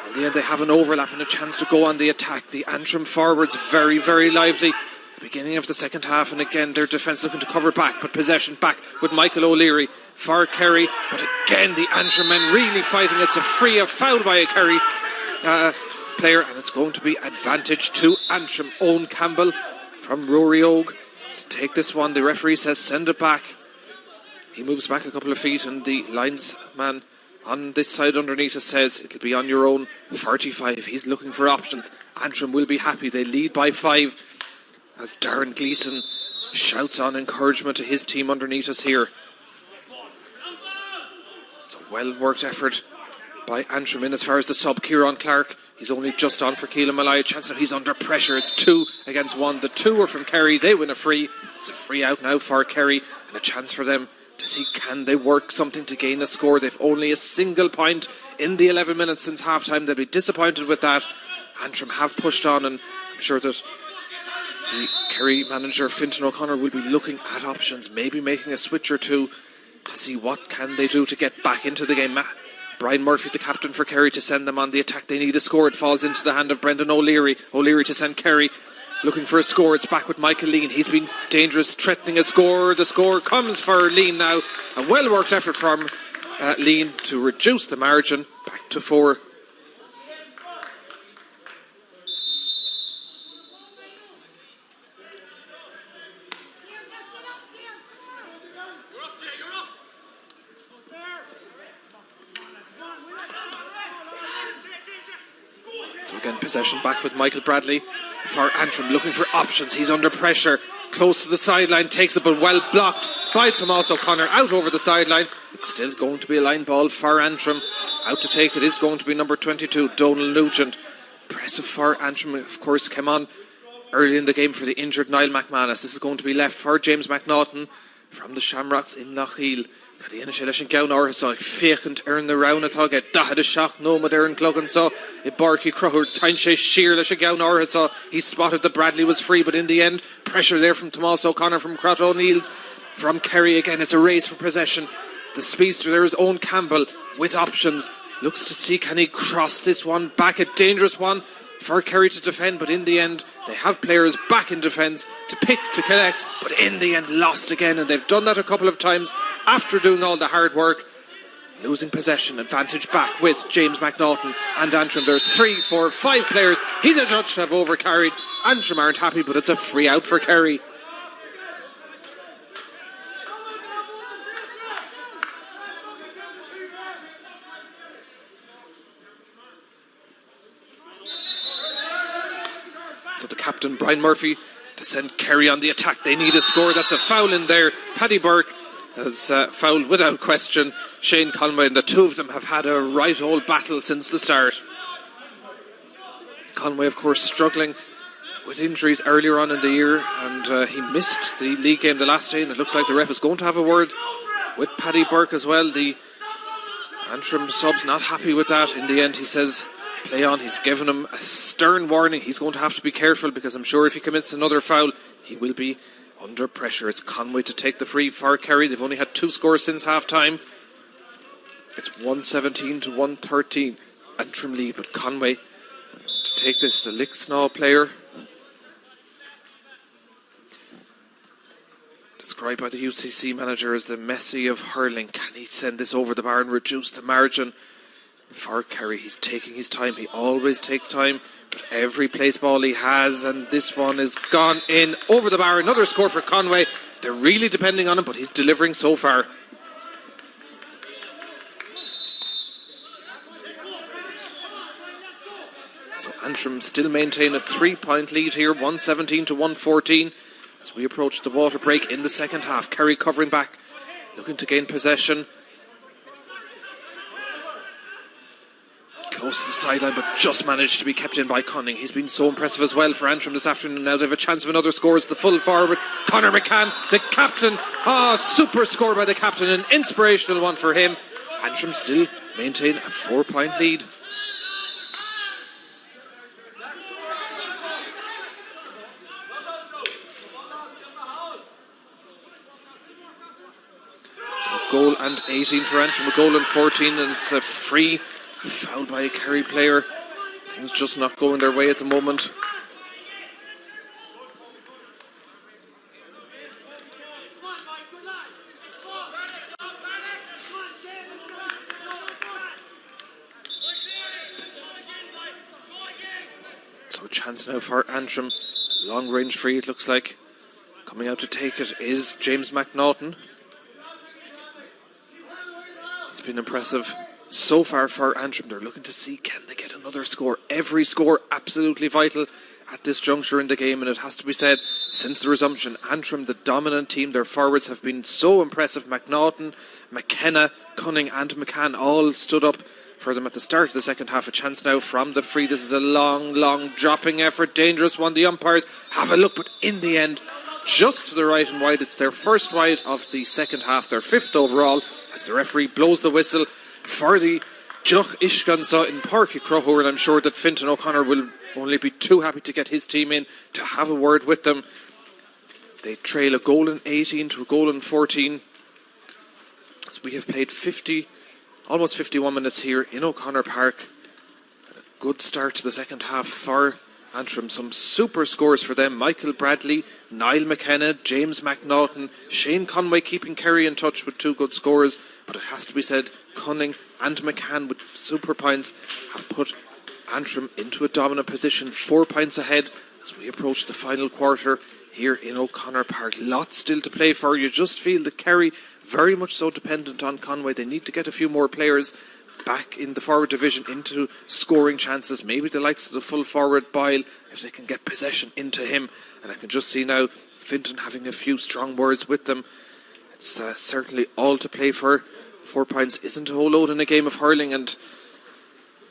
In the end, they have an overlap and a chance to go on the attack. The Antrim forwards very, very lively. Beginning of the second half, and again their defence looking to cover back, but possession back with Michael O'Leary for Kerry. But again the Antrim men really fighting. It's a foul by a Kerry player, and it's going to be advantage to Antrim. Owen Campbell from Rory Og to take this one. The referee says send it back. He moves back a couple of feet, and the linesman on this side underneath us says it'll be on your own 45. He's looking for options. Antrim will be happy. They lead by 5 as Darren Gleeson shouts on encouragement to his team underneath us here. It's a well worked effort by Antrim in as far as the sub Kieran Clark. He's only just on for Keelan Malaya. Chance now he's under pressure. It's 2 against 1. The 2 are from Kerry. They win a free. It's a free out now for Kerry, and a chance for them to see can they work something to gain a score. They've only a single point in the 11 minutes since half time. They'll be disappointed with that. Antrim have pushed on, and I'm sure that the Kerry manager Fintan O'Connor will be looking at options, maybe making a switch or two to see what can they do to get back into the game. Brian Murphy, the captain for Kerry, to send them on the attack. They need a score. It falls into the hand of Brendan O'Leary. O'Leary to send Kerry looking for a score. It's back with Michael Lean. He's been dangerous, threatening a score. The score comes for Lean now. A well worked effort from Lean to reduce the margin back to 4. So again, possession back with Michael Bradley for Antrim, looking for options. He's under pressure, close to the sideline, takes it but well blocked by Tomás O'Connor, out over the sideline. It's still going to be a line ball for Antrim. Out to take it is going to be number 22, Donal Nugent. Impressive for Antrim, of course, came on early in the game for the injured Niall McManus. This is going to be left for James McNaughton from the Shamrocks in Lochiel. Cadíana sé leis an gceann áthas féchant ar na rán atá ge dahad a seach nómad ar an clogan so I Barky Crowher tain sé sheer leis an gceann áthas. He spotted that Bradley was free, but in the end pressure there from Tomás O'Connor from Crot O'Neill's. From Kerry again, it's a race for possession. The speedster there is Owen Campbell with options, looks to see can he cross this one back. A dangerous one for Kerry to defend, but in the end they have players back in defence to pick, to collect, but in the end lost again, and they've done that a couple of times after doing all the hard work. Losing possession, advantage back with James McNaughton and Antrim. There's 3, 4, 5 players he's adjudged to have overcarried. Antrim aren't happy, but it's a free out for Kerry. So the captain, Brian Murphy, to send Kerry on the attack. They need a score. That's a foul in there. Paddy Burke has fouled without question Shane Conway, and the two of them have had a right old battle since the start. Conway, of course, struggling with injuries earlier on in the year, and he missed the league game the last day, and it looks like the ref is going to have a word with Paddy Burke as well. The Antrim sub's not happy with that. In the end, he says play on. He's given him a stern warning. He's going to have to be careful, because I'm sure if he commits another foul he will be under pressure. It's Conway to take the free for Kerry. They've only had 2 scores since half time. It's 117 to 113 Antrim lead, but Conway to take this, the Lixnaw player, described by the UCC manager as the Messi of hurling. Can he send this over the bar and reduce the margin for Kerry? He's taking his time. He always takes time, but every place ball he has, and this one is gone in over the bar. Another score for Conway. They're really depending on him, but he's delivering so far. So Antrim still maintain a 3-point lead here, 117 to 114 as we approach the water break in the second half. Kerry covering back, looking to gain possession. Close to the sideline, but just managed to be kept in by Cunning. He's been so impressive as well for Antrim this afternoon. Now they have a chance of another score. It's the full forward, Conor McCann, the captain. Super score by the captain, an inspirational one for him. Antrim still maintain a 4-point lead. goal and 18 for Antrim, a goal and 14, and it's a free, foul by a Kerry player. Things just not going their way at the moment. So a chance now for Antrim. Long range free, it looks like. Coming out to take it is James McNaughton. It's been impressive so far for Antrim. They're looking to see, can they get another score? Every score absolutely vital at this juncture in the game, and it has to be said, since the resumption, Antrim, the dominant team, their forwards have been so impressive. McNaughton, McKenna, Cunning and McCann all stood up for them at the start of the second half. A chance now from the free. This is a long dropping effort, dangerous one. The umpires have a look, but in the end, just to the right and wide. It's their first wide of the second half, their fifth overall, as the referee blows the whistle for the Joch Ishkansa in Páirc Crochúr, and I'm sure that Fintan O'Connor will only be too happy to get his team in to have a word with them. They trail a goal in 18 to a goal in 14. So we have played almost 51 minutes here in O'Connor Park. And a good start to the second half for Antrim. Some super scores for them. Michael Bradley, Niall McKenna, James McNaughton, Shane Conway keeping Kerry in touch with 2 good scores. But it has to be said, Cunning and McCann with super points have put Antrim into a dominant position, 4 points ahead as we approach the final quarter here in O'Connor Park. Lots still to play for. You just feel that Kerry very much so dependent on Conway. They need to get a few more players back in the forward division into scoring chances. Maybe the likes of the full forward Boyle, if they can get possession into him. And I can just see now Fintan having a few strong words with them. It's certainly all to play for. 4 points isn't a whole load in a game of hurling, and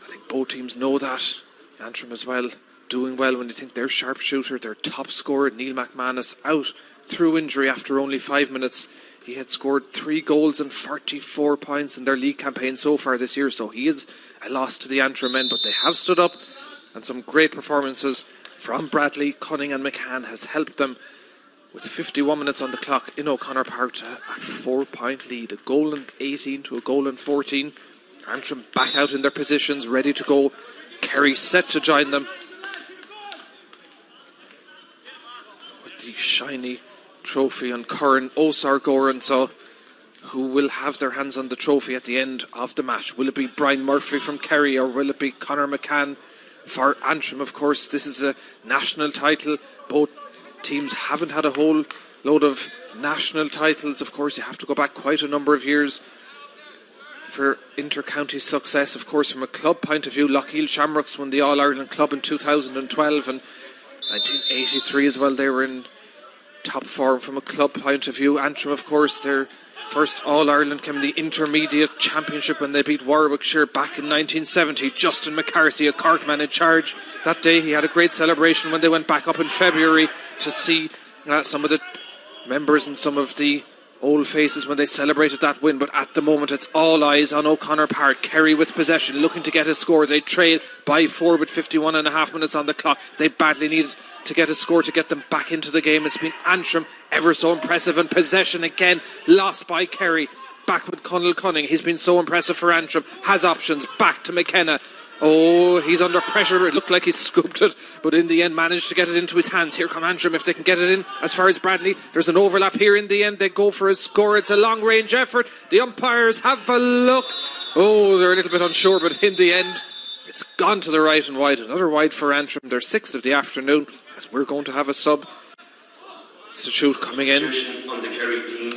I think both teams know that. Antrim as well, doing well when you think their sharpshooter, their top scorer, Neil McManus, out through injury after only 5 minutes. He had scored 3 goals and 44 points in their league campaign so far this year, so he is a loss to the Antrim men, but they have stood up, and some great performances from Bradley, Cunning and McCann has helped them with 51 minutes on the clock in O'Connor Park to a 4-point lead. A goal and 18 to a goal and 14. Antrim back out in their positions, ready to go. Kerry set to join them with the shiny trophy on Curran Osar Goran. So who will have their hands on the trophy at the end of the match? Will it be Brian Murphy from Kerry, or will it be Conor McCann for Antrim? Of course, this is a national title. Both teams haven't had a whole load of national titles. Of course, you have to go back quite a number of years for inter-county success. Of course, from a club point of view, Lochiel Shamrocks won the All-Ireland Club in 2012, and 1983 as well. They were in top form from a club point of view. Antrim, of course, their first All-Ireland came in the Intermediate Championship when they beat Warwickshire back in 1970. Justin McCarthy, a Cork man in charge that day. He had a great celebration when they went back up in February to see some of the members and some of the old faces when they celebrated that win. But at the moment, it's all eyes on O'Connor Park. Kerry with possession, looking to get a score. They trail by 4 with 51 and a half minutes on the clock. They badly needed to get a score to get them back into the game. It's been Antrim ever so impressive, and possession again lost by Kerry. Back with Conal Cunning. He's been so impressive for Antrim. Has options. Back to McKenna. Oh, he's under pressure. It looked like he scooped it, but in the end managed to get it into his hands. Here come Antrim if they can get it in. As far as Bradley, there's an overlap here in the end. They go for a score. It's a long range effort. The umpires have a look. Oh, they're a little bit unsure, but in the end it's gone to the right and wide. Another wide for Antrim. Their 6th of the afternoon, as we're going to have a substitute coming in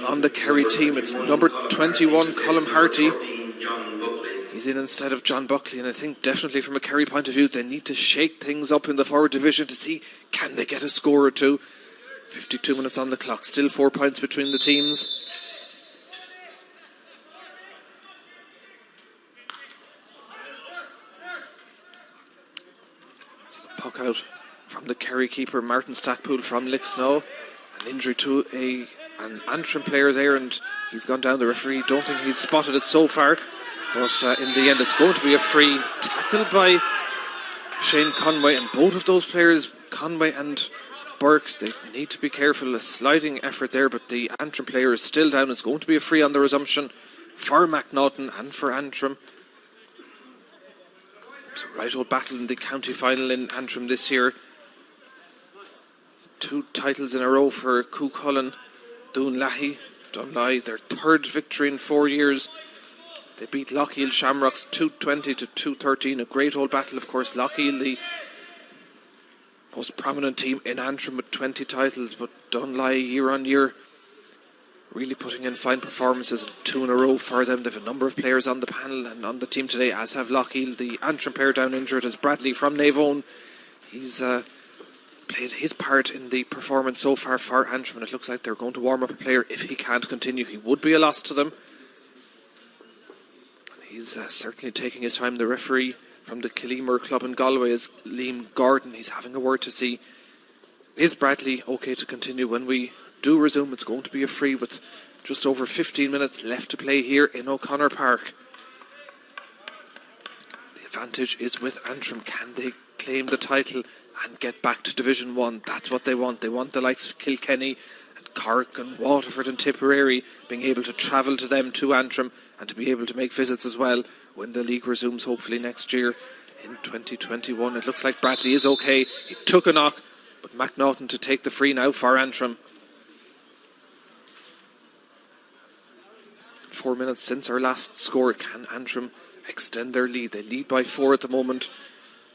on the Kerry team. It's number 21, Colm Harty. He's in instead of John Buckley, and I think definitely from a Kerry point of view they need to shake things up in the forward division to see, can they get a score or two. 52 minutes on the clock, still 4 points between the teams. So the puck out from the Kerry keeper Martin Stackpool from Lixnow. An injury to an Antrim player there, and he's gone down. The referee, don't think he's spotted it so far. But in the end, it's going to be a free tackle by Shane Conway. And both of those players, Conway and Burke, they need to be careful. A sliding effort there, but the Antrim player is still down. It's going to be a free on the resumption for McNaughton and for Antrim. It's a right old battle in the county final in Antrim this year. 2 titles in a row for Cúchulainn, Dunleahy, their 3rd victory in 4 years. They beat Lochiel Shamrocks 220 to 213. A great old battle, of course. Lochiel, the most prominent team in Antrim with 20 titles, but Dunleahy year on year really putting in fine performances, and 2 in a row for them. They have a number of players on the panel and on the team today, as have Lochiel. The Antrim player down injured is Bradley from Naveown. He's played his part in the performance so far for Antrim, and it looks like they're going to warm up a player. If he can't continue, he would be a loss to them. He's certainly taking his time. The referee from the Killimore club in Galway is Liam Gordon. He's having a word to see, is Bradley okay to continue? When we do resume, it's going to be a free with just over 15 minutes left to play here in O'Connor Park. The advantage is with Antrim. Can they claim the title and get back to Division 1? That's what they want. They want the likes of Kilkenny and Cork and Waterford and Tipperary being able to travel to them, to Antrim, and to be able to make visits as well when the league resumes, hopefully next year in 2021. It looks like Bradley is okay. He took a knock, but McNaughton to take the free now for Antrim. 4 minutes since our last score. Can Antrim extend their lead? They lead by 4 at the moment.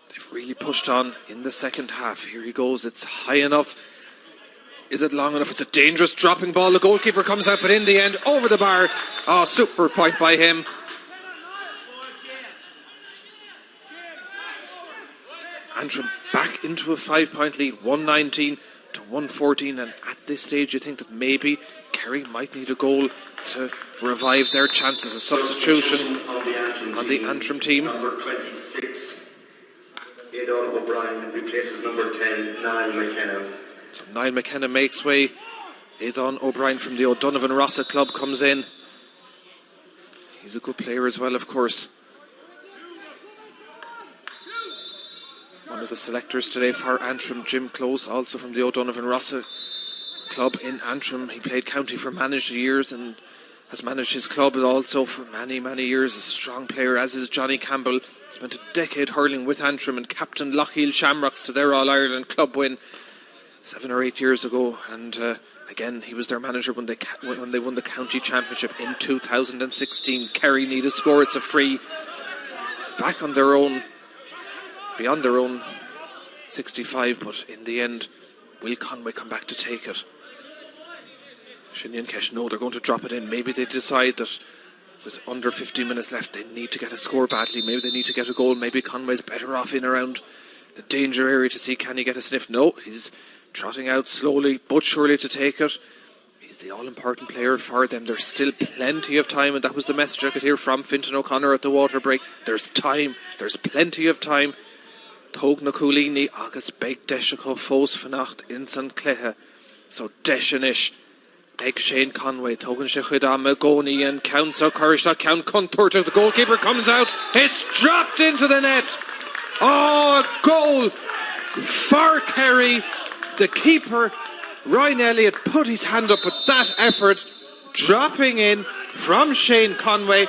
They've really pushed on in the second half. Here he goes. It's high enough. Is it long enough? It's a dangerous dropping ball. The goalkeeper comes out, but in the end, over the bar. Oh, super point by him. Antrim back into a 5-point lead, 119 to 114, and at this stage you think that maybe Kerry might need a goal to revive their chances. A substitution on the Antrim team. Number 26, Aidan O'Brien, replaces number 10, Niall McKenna. So Niall McKenna makes way. Aidan O'Brien from the O'Donovan Rossa club comes in. He's a good player as well, of course. One of the selectors today for Antrim, Jim Close, also from the O'Donovan Rossa club in Antrim. He played county for managed years and has managed his club also for many, many years. A strong player, as is Johnny Campbell. Spent a decade hurling with Antrim and captained Lochiel Shamrocks to their All-Ireland club win 7 or 8 years ago. And again, he was their manager when they won the county championship in 2016. Kerry need a score. It's a free. Back on their own, beyond their own 65, but in the end, will Conway come back to take it? Shinny and Kesh know they're going to drop it in. Maybe they decide that with under 15 minutes left, they need to get a score badly. Maybe they need to get a goal. Maybe Conway's better off in around the danger area to see can he get a sniff. No, he's trotting out slowly but surely to take it. He's the all-important player for them. There's still plenty of time, and that was the message I could hear from Fintan O'Connor at the water break. There's time. There's plenty of time. Tóg na Coolini agus beg deisio fós fannacht in San Cléthe. So deisinish Beg Shane Conway, Tógan Shechida Magoni and Count so courage that Count Contorta. The goalkeeper comes out. It's dropped into the net. Oh, a goal for Kerry. The keeper, Ryan Elliott, put his hand up with that effort. Dropping in from Shane Conway.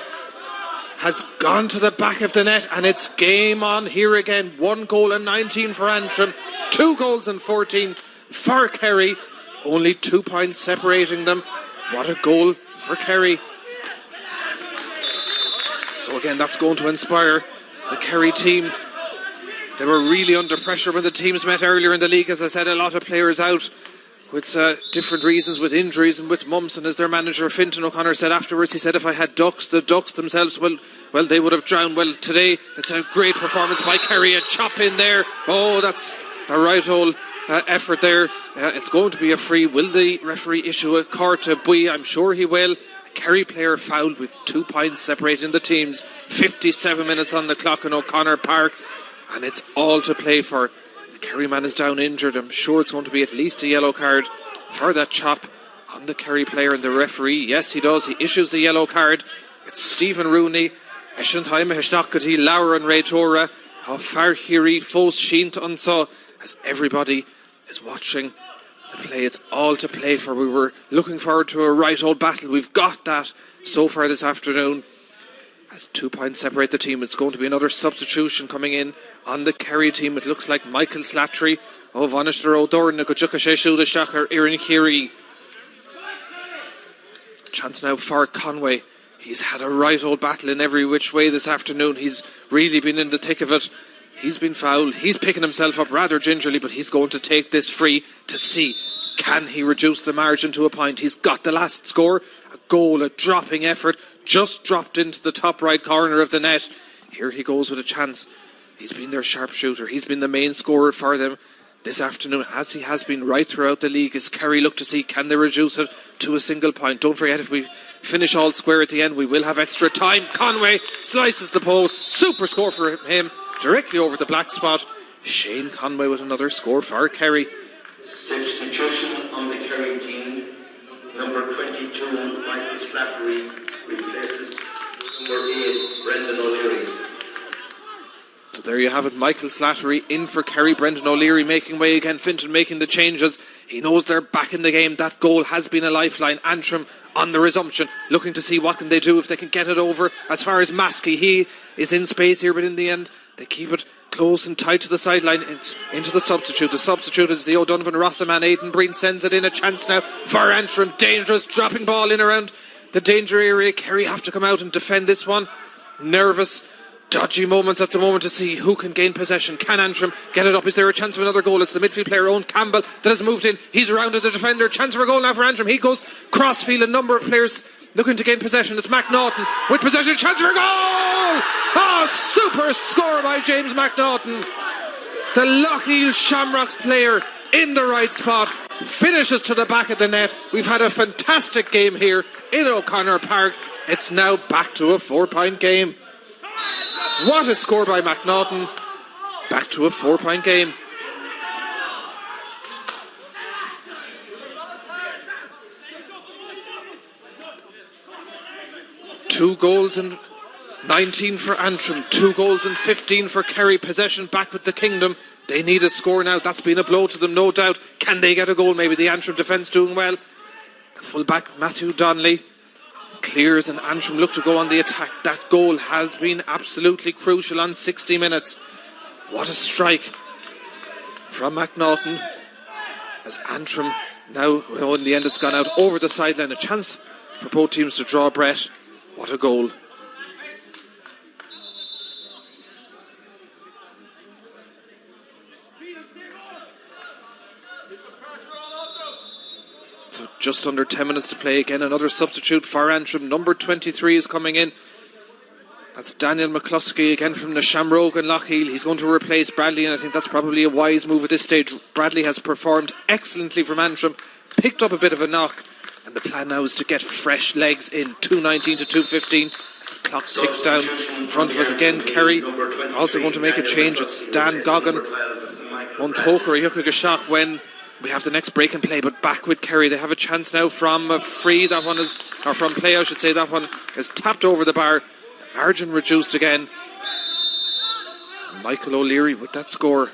Has gone to the back of the net, and it's game on here again. 1 goal and 19 for Antrim, 2 goals and 14 for Kerry. Only 2 points separating them. What a goal for Kerry. So again, that's going to inspire the Kerry team. They were really under pressure when the teams met earlier in the league. As I said, a lot of players out with different reasons, with injuries and with mumps. And as their manager Fintan O'Connor said afterwards, he said, if I had ducks, the ducks themselves, well, they would have drowned. Well, today it's a great performance by Kerry. A chop in there. Oh, that's a right old effort there. It's going to be a free. Will the referee issue a card to Bui? I'm sure he will. A Kerry player fouled with 2 points separating the teams. 57 minutes on the clock in O'Connor Park, and it's all to play for. Kerry man is down injured. I'm sure it's going to be at least a yellow card for that chop on the Kerry player. And the referee, yes, he does. He issues the yellow card. It's Stephen Rooney. Eshantime Hishnakati, Laura and Ray Tora. How far Hiri, Fos Sheent Unsaw, as everybody is watching the play. It's all to play for. We were looking forward to a right old battle. We've got that so far this afternoon. As 2 points separate the team, it's going to be another substitution coming in on the Kerry team. It looks like Michael Slattery of Vanishter O'Doran, Nakuchuka Sheshuda Shachar, Irin Kerry. Chance now for Conway. He's had a right old battle in every which way this afternoon. He's really been in the thick of it. He's been fouled. He's picking himself up rather gingerly, but he's going to take this free to see, can he reduce the margin to a point? He's got the last score. A goal, a dropping effort, just dropped into the top right corner of the net. Here he goes with a chance. He's been their sharpshooter. He's been the main scorer for them this afternoon, as he has been right throughout the league. As Kerry look to see, can they reduce it to a single point? Don't forget, if we finish all square at the end, we will have extra time. Conway slices the post. Super score for him, directly over the black spot. Shane Conway with another score for Kerry. Substitution on the Kerry team. Number 22, Michael Slattery, replaces number 8, Brendan O'Leary. So there you have it, Michael Slattery in for Kerry. Brendan O'Leary making way again. Finton making the changes. He knows they're back in the game. That goal has been a lifeline. Antrim on the resumption, looking to see what can they do if they can get it over. As far as Maskey, he is in space here, but in the end they keep it close and tight to the sideline. It's into the substitute. The substitute is the O'Donovan Rossaman. Aidan Breen sends it in. A chance now for Antrim. Dangerous dropping ball in around the danger area. Kerry have to come out and defend this one. Nervous, dodgy moments at the moment to see who can gain possession. Can Antrim get it up? Is there a chance of another goal? It's the midfield player Owen Campbell that has moved in. He's around the defender. Chance for a goal now for Antrim. He goes crossfield. A number of players looking to gain possession. It's McNaughton with possession. Chance for a goal! Oh, super score by James McNaughton. The Lochiel Shamrocks player in the right spot. Finishes to the back of the net. We've had a fantastic game here in O'Connor Park. It's now back to a 4-point game. What a score by McNaughton. Back to a 4-point game. Two goals and 19 for Antrim. 2 goals and 15 for Kerry. Possession back with the Kingdom. They need a score now. That's been a blow to them, no doubt. Can they get a goal? Maybe the Antrim defence doing well. The fullback Matthew Donnelly clears and Antrim look to go on the attack. That goal has been absolutely crucial on 60 minutes. What a strike from McNaughton. As Antrim now, in the end it's gone out over the sideline. A chance for both teams to draw breath. What a goal. So just under 10 minutes to play. Again, another substitute for Antrim. Number 23 is coming in. That's Daniel McCluskey again from the Shamrock and Lochiel. He's going to replace Bradley, and I think that's probably a wise move at this stage. Bradley has performed excellently from Antrim, picked up a bit of a knock, and the plan now is to get fresh legs in. 2:19 to 2:15 as the clock ticks down in front of us again. Kerry also going to make a change. It's Dan Goggin on Toker Yukagashak when we have the next break and play, but back with Kerry. They have a chance now from a free. That one is, or from play I should say, that one is tapped over the bar. Margin reduced again. Michael O'Leary with that score.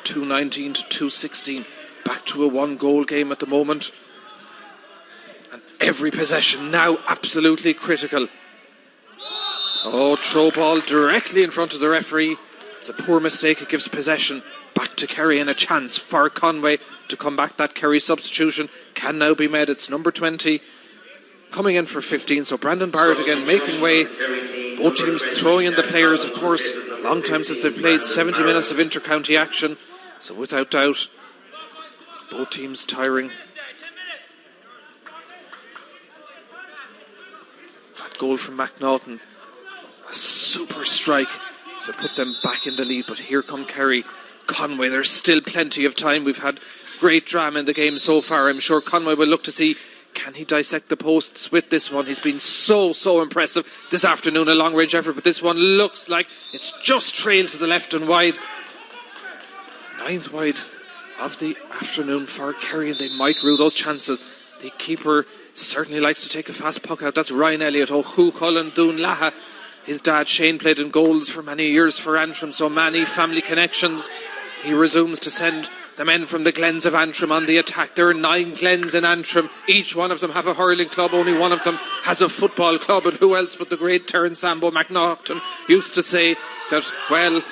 (2:19 to 2:16). Back to a 1-goal game at the moment. And every possession now absolutely critical. Oh, throw ball directly in front of the referee. It's a poor mistake. It gives possession back to Kerry, and a chance for Conway to come back. That Kerry substitution can now be made. It's number 20 coming in for 15. So Brandon Barrett again making way. Both teams throwing in the players, of course. A long time since they've played 70 minutes of inter-county action. So without doubt, both teams tiring. That goal from McNaughton. A super strike to put them back in the lead, but here come Kerry. Conway, there's still plenty of time. We've had great drama in the game so far. I'm sure Conway will look to see, can he dissect the posts with this one? He's been so impressive this afternoon, a long range effort, but this one looks like it's just trailed to the left and wide. 9th wide of the afternoon for Kerry, and they might rue those chances. The keeper certainly likes to take a fast puck out. That's Ryan Elliott. Oh, Hu Cullen Dún Laha. His dad Shane played in goals for many years for Antrim, so many family connections. He resumes to send the men from the Glens of Antrim on the attack. There are 9 Glens in Antrim. Each one of them have a hurling club. Only one of them has a football club. And who else but the great Terence Sambo McNaughton used to say that, well,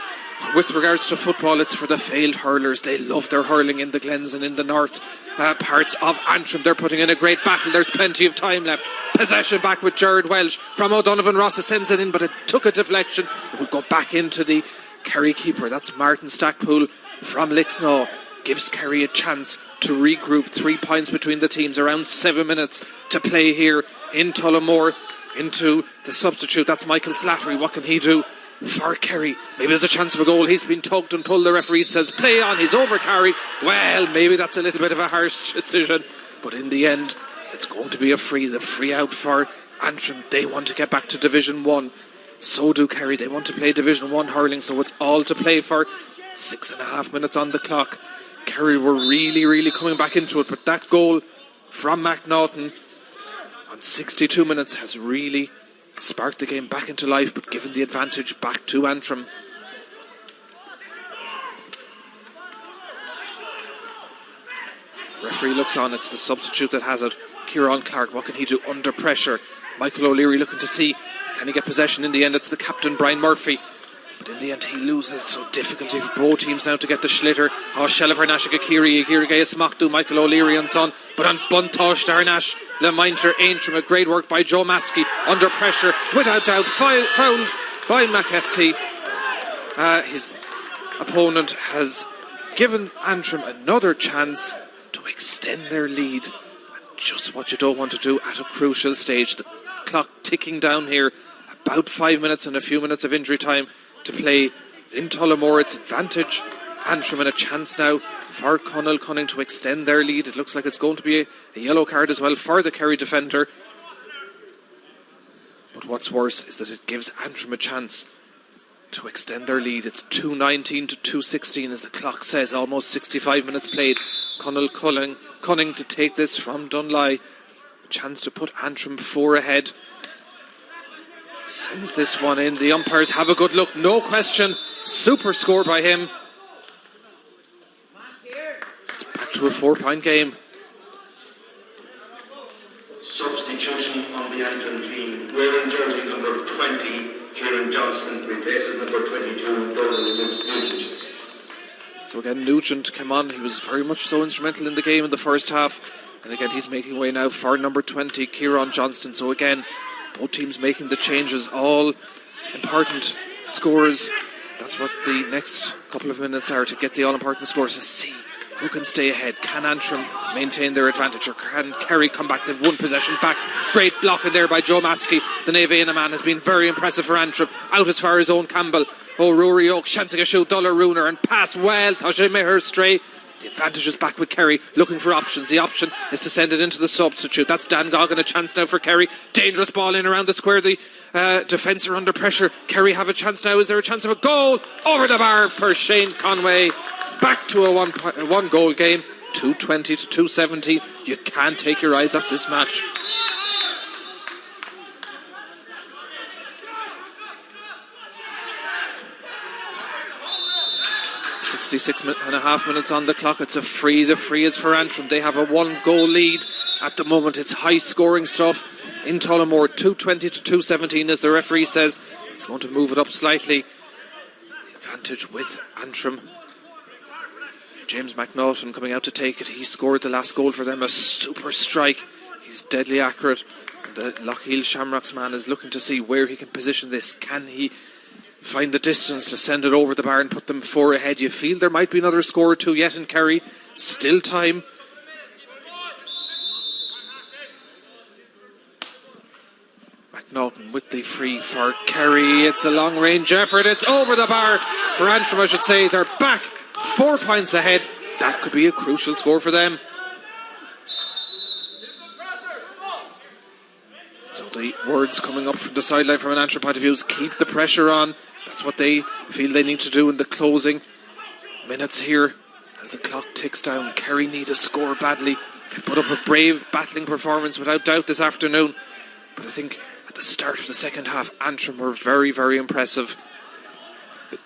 with regards to football, it's for the failed hurlers. They love their hurling in the Glens and in the north parts of Antrim. They're putting in a great battle. There's plenty of time left. Possession back with Jared Welsh from O'Donovan Ross. Sends it in, but it took a deflection. It will go back into the Kerry keeper. That's Martin Stackpool from Lixnaw. Gives Kerry a chance to regroup. 3 points between the teams. Around 7 minutes to play here in Tullamore. Into the substitute. That's Michael Slattery. What can he do for Kerry? Maybe there's a chance of a goal. He's been tugged and pulled. The referee says play on. He's over carried. Well, maybe that's a little bit of a harsh decision, but in the end it's going to be a free. The free out for Antrim. They want to get back to Division 1. So do Kerry. They want to play Division 1 hurling, so it's all to play for. 6.5 minutes on the clock. Kerry were really coming back into it, but that goal from McNaughton on 62 minutes has really sparked the game back into life, but given the advantage back to Antrim. The referee looks on. It's the substitute that has it. Kieran Clark, what can he do under pressure? Michael O'Leary looking to see, can he get possession? In the end, it's the captain, Brian Murphy. But in the end, he loses. So difficulty for both teams now to get the schlitter. Shelliver Nashika Kiri, Agirigay Smachdu, Michael O'Leary and son. But on Buntosh Darnash, Le Minter Antrim, a great work by Joe Maskey. Under pressure, without doubt, fouled by McEssie. His opponent has given Antrim another chance to extend their lead. And just what you don't want to do at a crucial stage. The clock ticking down here. About 5 minutes and a few minutes of injury time to play in Tullamore. It's advantage Antrim, and a chance now for Connell Cunning to extend their lead. It looks like it's going to be a yellow card as well for the Kerry defender. But what's worse is that it gives Antrim a chance to extend their lead. It's 2:19 to 2:16 as the clock says. Almost 65 minutes played. Connell Cunning to take this from Dunley. Chance to put Antrim 4 ahead. Sends this one in. The umpires have a good look, no question. Super score by him. It's back to a 4-point game. Substitution on the Antrim team. Wearing jersey number 20, Kieran Johnston, replaces number 22, Donald Nugent. So again, Nugent came on. He was very much so instrumental in the game in the first half. And again, he's making way now for number 20, Kieran Johnston. So again, both teams making the changes, all important scores. That's what the next couple of minutes are, to get the all-important scores, to see who can stay ahead. Can Antrim maintain their advantage, or can Kerry come back to one possession back? Great blocking there by Joe Maskey. The Navana man has been very impressive for Antrim. Out as far as Owen Campbell. Rory Oak chancing a shoot, Dollar Rooner, and pass well. Tajay Meher stray. The advantage is back with Kerry, looking for options. The option is to send it into the substitute. That's Dan Goggin, a chance now for Kerry. Dangerous ball in around the square. The defence are under pressure. Kerry have a chance now. Is there a chance of a goal? Over the bar for Shane Conway. Back to a one goal game. 2:20 to 2:17. You can't take your eyes off this match. .5 minutes on the clock. It's a free. The free is for Antrim. They have a 1-goal lead at the moment. It's high scoring stuff in Tullamore. 2:20 to 2:17 as the referee says. He's going to move it up slightly. Advantage with Antrim. James McNaughton coming out to take it. He scored the last goal for them. A super strike. He's deadly accurate. The Lochiel Shamrocks man is looking to see where he can position this. Can he find the distance to send it over the bar and put them 4 ahead? You feel there might be another score or two yet in Kerry. Still time. McNaughton with the free for Kerry. It's a long range effort. It's over the bar for Antrim, I should say. They're back 4 points ahead. That could be a crucial score for them. So the words coming up from the sideline from an Antrim point of view is keep the pressure on. That's what they feel they need to do in the closing minutes here as the clock ticks down. Kerry need a score badly. They put up a brave battling performance without doubt this afternoon, but I think at the start of the second half, Antrim were very, very impressive. The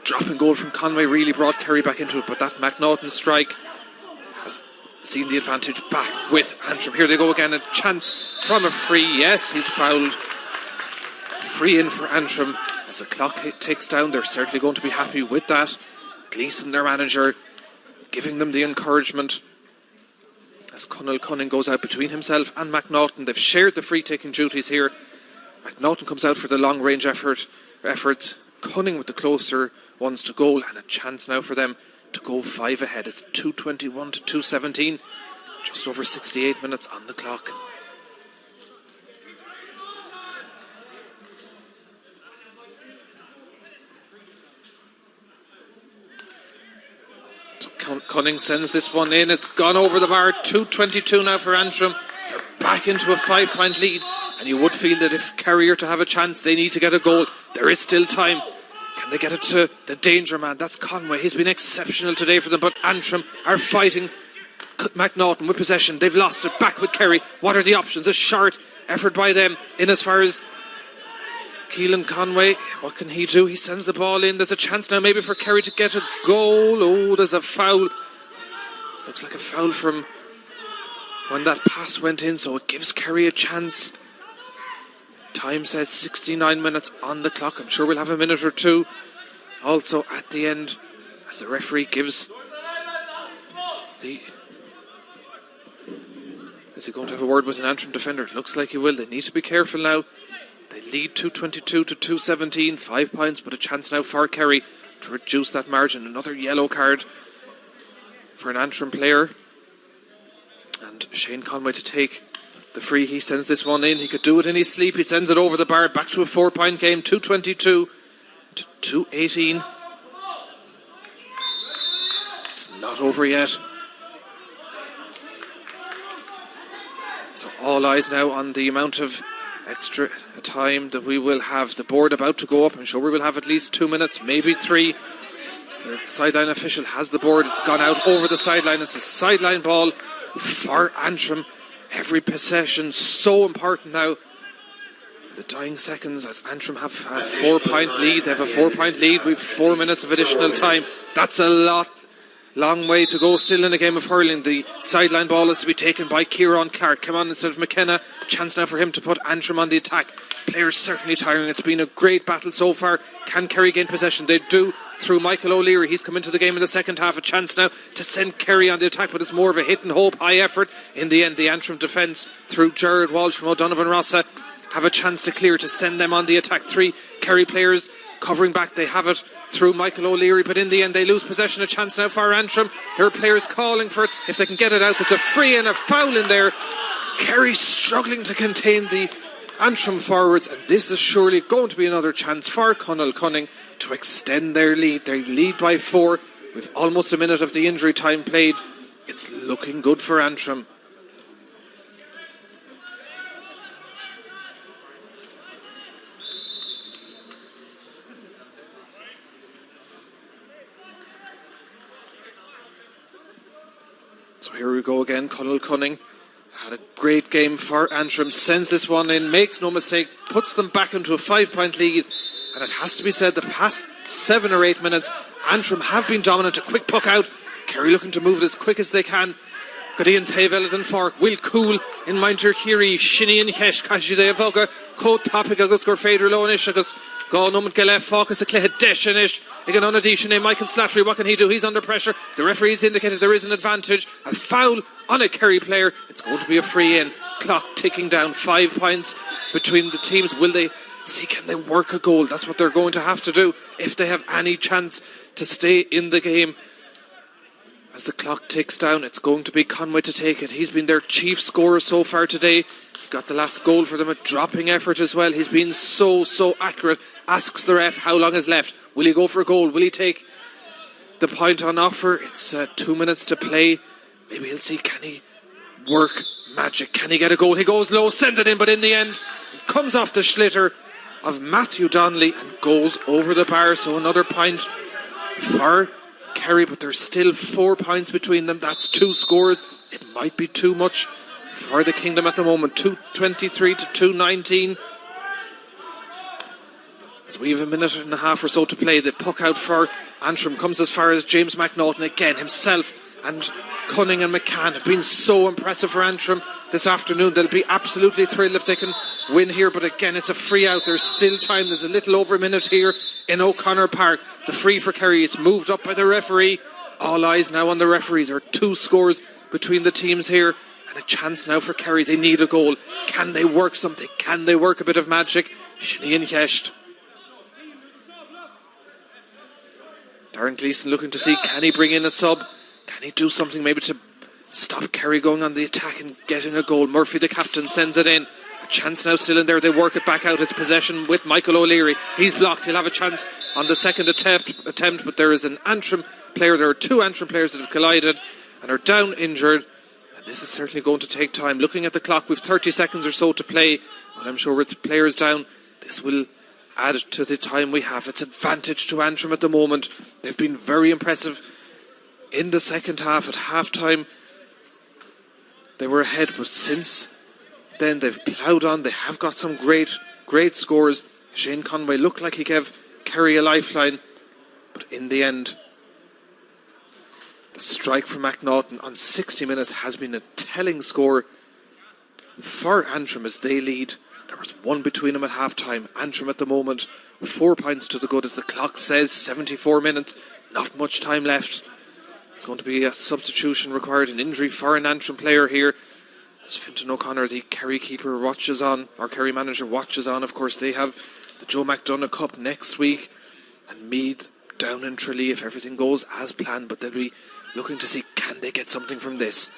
dropping goal from Conway really brought Kerry back into it, but that McNaughton strike has seen the advantage back with Antrim. Here they go again, a chance from a free. Yes, he's fouled. Free in for Antrim. As the clock ticks down, they're certainly going to be happy with that. Gleeson, their manager, giving them the encouragement. As Conal Cunning goes out between himself and McNaughton. They've shared the free-taking duties here. McNaughton comes out for the long-range efforts. Cunning with the closer ones to goal, and a chance now for them to go 5 ahead. It's 2:21 to 2:17. Just over 68 minutes on the clock. Cunning sends this one in. It's gone over the bar. 2:22 now for Antrim. They're back into a 5-point lead, and you would feel that if Kerry are to have a chance, they need to get a goal. There is still time. Can they get it to the danger man? That's Conway. He's been exceptional today for them, but Antrim are fighting McNaughton with possession. They've lost it. Back with Kerry. What are the options? A short effort by them in as far as Keelan Conway. What can he do? He sends the ball in. There's a chance now maybe for Kerry to get a goal. Oh, there's a foul. Looks like a foul from when that pass went in, so it gives Kerry a chance. Time says 69 minutes on the clock. I'm sure we'll have a minute or two also at the end as the referee gives the... Is he going to have a word with an Antrim defender? It looks like he will. They need to be careful now. They lead 2:22 to 2:17. 5 points, but a chance now for Kerry to reduce that margin. Another yellow card for an Antrim player. And Shane Conway to take the free. He sends this one in. He could do it in his sleep. He sends it over the bar. Back to a 4-point game. 2:22 to 2:18. It's not over yet. So all eyes now on the amount of extra time that we will have. The board about to go up. I'm sure we will have at least 2 minutes, maybe 3. The sideline official has the board. It's gone out over the sideline. It's a sideline ball for Antrim. Every possession so important now. In the dying seconds, as Antrim have a 4-point lead. They have a 4-point lead with 4 minutes of additional time. That's a long way to go still in a game of hurling. The sideline ball is to be taken by Kieran Clark. Come on instead of McKenna. Chance now for him to put Antrim on the attack. Players certainly tiring. It's been a great battle so far. Can Kerry gain possession? They do through Michael O'Leary. He's come into the game in the second half. A chance now to send Kerry on the attack, but it's more of a hit and hope, high effort. In the end, the Antrim defence through Gerard Walsh from O'Donovan Rossa have a chance to clear to send them on the attack. 3 Kerry players covering back. They have it through Michael O'Leary, but in the end they lose possession. A chance now for Antrim. There are players calling for it. If they can get it out, there's a free and a foul in there. Kerry struggling to contain the Antrim forwards, and this is surely going to be another chance for Conal Cunning to extend their lead. They lead by 4 with almost a minute of the injury time played. It's looking good for Antrim. So here we go again. Conal Cunning had a great game for Antrim. Sends this one in, makes no mistake, puts them back into a 5-point lead. And it has to be said, the past 7 or 8 minutes, Antrim have been dominant. A quick puck out. Kerry looking to move it as quick as they can. Gadíon Tavellan Fork will cool in Minter Kiri. Shinny and Hesh, Kashide Voga, Coat Topic, Agus Gur Fader Lonish, Agus Go Numan Gale, Focus, a Clehe Deshanish, Igan Onadishane, Michael Slattery. What can he do? He's under pressure. The referee's indicated there is an advantage. A foul on a Kerry player. It's going to be a free in. Clock ticking down. 5 points between the teams. Will they see, can they work a goal? That's what they're going to have to do if they have any chance to stay in the game. As the clock ticks down, it's going to be Conway to take it. He's been their chief scorer so far today. He got the last goal for them, a dropping effort as well. He's been so accurate. Asks the ref how long is left. Will he go for a goal? Will he take the point on offer? It's 2 minutes to play. Maybe he'll see, can he work magic? Can he get a goal? He goes low, sends it in, but in the end, it comes off the schlitter of Matthew Donnelly and goes over the bar. So another point for Kerry, but there's still 4 points between them. That's 2 scores. It might be too much for the Kingdom at the moment. 2:23 to 2:19. As we have a minute and a half or so to play, the puck out for Antrim comes as far as James McNaughton again. Himself and Cunning and McCann have been so impressive for Antrim this afternoon. They'll be absolutely thrilled if they can win here, but again it's a free out. There's still time. There's a little over a minute here in O'Connor Park. The free for Kerry is moved up by the referee. All eyes now on the referee. There are 2 scores between the teams here and a chance now for Kerry. They need a goal. Can they work something? Can they work a bit of magic? Shinny and Kesht. Darren Gleeson looking to see, can he bring in a sub? Can he do something maybe to stop Kerry going on the attack and getting a goal? Murphy, the captain, sends it in. A chance now still in there. They work it back out. It's possession with Michael O'Leary. He's blocked. He'll have a chance on the second attempt, but there is an Antrim player. There are 2 Antrim players that have collided and are down injured. And this is certainly going to take time. Looking at the clock, we've 30 seconds or so to play. But I'm sure with the players down, this will add to the time we have. It's advantage to Antrim at the moment. They've been very impressive in the second half. At half-time they were ahead, but since then they've ploughed on. They have got some great scores. Shane Conway looked like he gave Kerry a lifeline, but in the end the strike from McNaughton on 60 minutes has been a telling score for Antrim as they lead. There was 1 between them at half-time. Antrim at the moment with 4 points to the good as the clock says. 74 minutes, not much time left. It's going to be a substitution required, an injury for an Antrim player here as Fintan O'Connor, the Kerry keeper, watches on, or Kerry manager watches on. Of course, they have the Joe McDonagh Cup next week and Meath down in Tralee if everything goes as planned, but they'll be looking to see, can they get something from this?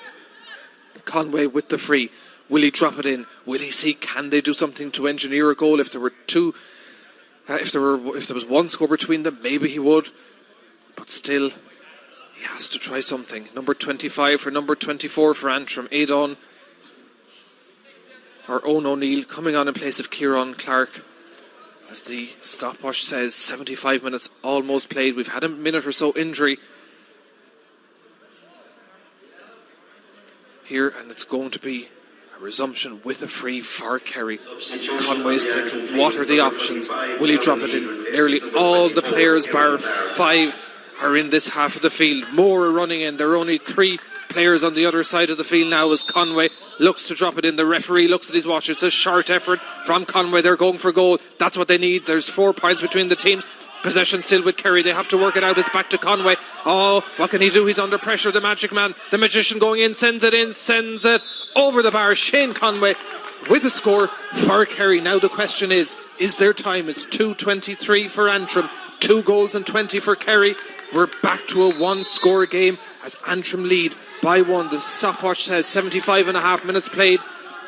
Conway with the free. Will he drop it in? Will he see, can they do something to engineer a goal? If there were 2, if there was 1 score between them, maybe he would, but still he has to try something. Number 25 for number 24 for Antrim, Owen O'Neill coming on in place of Kieran Clark. As the stopwatch says, 75 minutes almost played. We've had a minute or so injury here, and it's going to be a resumption with a free for Kerry. Conway's thinking, what are the options? Will he drop it in? Nearly all the players bar 5 are in this half of the field. More are running in. There are only 3 players on the other side of the field now as Conway looks to drop it in. The referee looks at his watch. It's a short effort from Conway. They're going for goal. That's what they need. There's 4 points between the teams. Possession still with Kerry. They have to work it out. It's back to Conway. Oh, what can he do? He's under pressure. The magic man, the magician going in, sends it over the bar. Shane Conway with a score for Kerry. Now the question is there time? It's 2:23 for Antrim, 2 goals and 20 for Kerry. We're back to a 1-score game as Antrim lead by 1. The stopwatch says 75 and a half minutes played.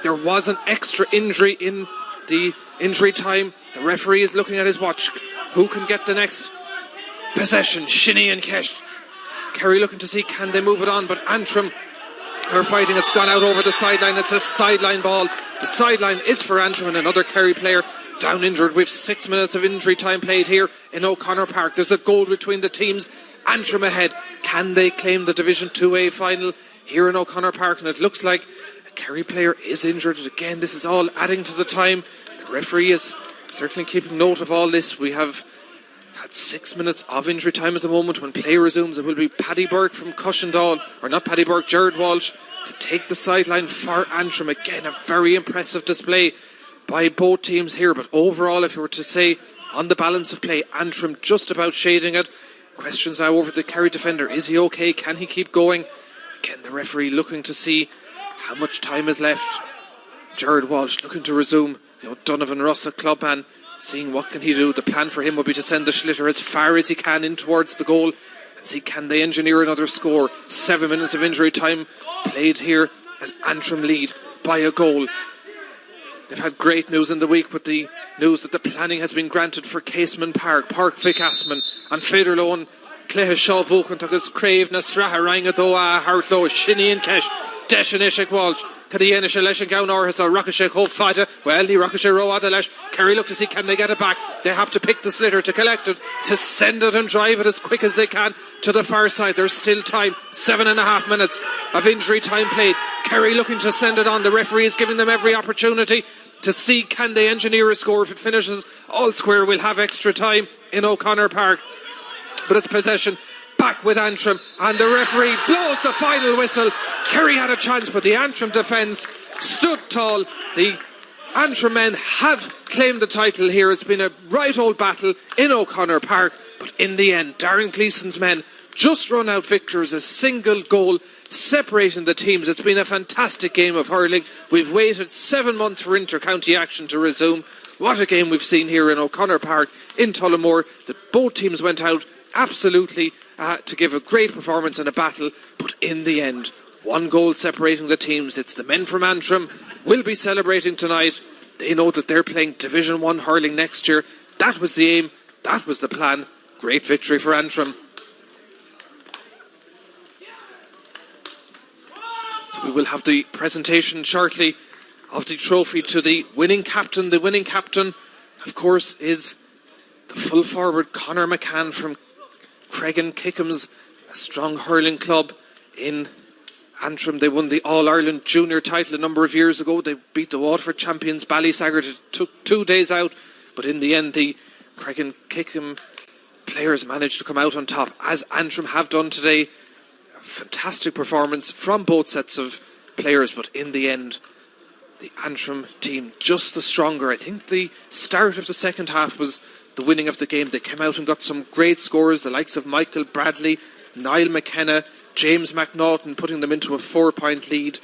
There was an extra injury in the injury time. The referee is looking at his watch. Who can get the next possession? Shinny and Kesht. Kerry looking to see, can they move it on? But Antrim are fighting. It's gone out over the sideline. It's a sideline ball. The sideline is for Antrim, and another Kerry player down injured. We've 6 minutes of injury time played here in O'Connor Park. There's a goal between the teams. Antrim ahead. Can they claim the Division 2A final here in O'Connor Park? And it looks like a Kerry player is injured. Again, this is all adding to the time. The referee is certainly keeping note of all this. We have had 6 minutes of injury time at the moment. When play resumes, it will be Paddy Burke from Cushendall, or not Paddy Burke, Jared Walsh, to take the sideline for Antrim. Again, a very impressive display by both teams here, but overall, if you were to say on the balance of play, Antrim just about shading it. Questions now over the Kerry defender. Is he okay? Can he keep going? Again, the referee looking to see how much time is left. Jared Walsh looking to resume. Donovan Russell, clubman, seeing what can he do. The plan for him would be to send the Schlitter as far as he can in towards the goal and see, can they engineer another score. 7 minutes of injury time played here as Antrim lead by a goal. They've had great news in the week with the news that the planning has been granted for Casement Park, Park Vic Asman, and Federloan, Cleha Shaw Vukan Tugas Crave, Nasraha Rangadoa, Hartlow, Shinny and Kesh. Deshan Ishik Walsh. Cadien Lesh and Gown Orhas or Rockashik Hope Fada. Well, the Rockashik Road Lesh. Kerry look to see can they get it back. They have to pick the slitter to collect it, to send it and drive it as quick as they can to the far side. There's still time. 7.5 minutes of injury time played. Kerry looking to send it on. The referee is giving them every opportunity to see can they engineer a score. If it finishes all square, we'll have extra time in O'Connor Park. But it's possession back with Antrim, and the referee blows the final whistle. Kerry had a chance, but the Antrim defence stood tall. The Antrim men have claimed the title here. It's been a right old battle in O'Connor Park, but in the end, Darren Gleeson's men just run out victors, a single goal separating the teams. It's been a fantastic game of hurling. We've waited 7 months for inter-county action to resume. What a game we've seen here in O'Connor Park in Tullamore. Both teams went out absolutely to give a great performance in a battle, but in the end, 1 goal separating the teams. It's the men from Antrim will be celebrating tonight. They know that they're playing Division 1 hurling next year. That was the aim, that was the plan. Great victory for Antrim. So we will have the presentation shortly of the trophy to the winning captain. The winning captain, of course, is the full forward Conor McCann from Cregan Kickham's, a strong hurling club in Antrim. They won the All-Ireland Junior title a number of years ago. They beat the Waterford champions Ballysaggart. It took 2 days out, but in the end the Cregan Kickham players managed to come out on top, as Antrim have done today. A fantastic performance from both sets of players, but in the end the Antrim team just the stronger. I think the start of the second half was the winning of the game. They came out and got some great scores, the likes of Michael Bradley, Niall McKenna, James McNaughton, putting them into a 4-point lead.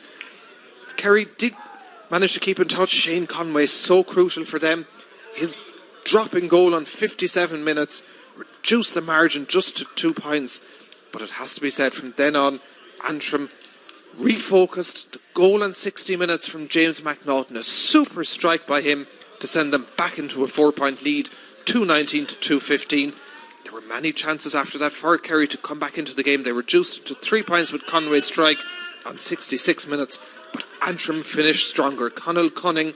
Kerry did manage to keep in touch. Shane Conway, so crucial for them. His dropping goal on 57 minutes reduced the margin just to 2 points. But it has to be said, from then on, Antrim refocused. The goal on 60 minutes from James McNaughton, a super strike by him to send them back into a 4-point lead, 2:19 to 2:15. There were many chances after that for Kerry to come back into the game. They reduced it to 3 points with Conway's strike on 66 minutes, but Antrim finished stronger. Conall Cunning,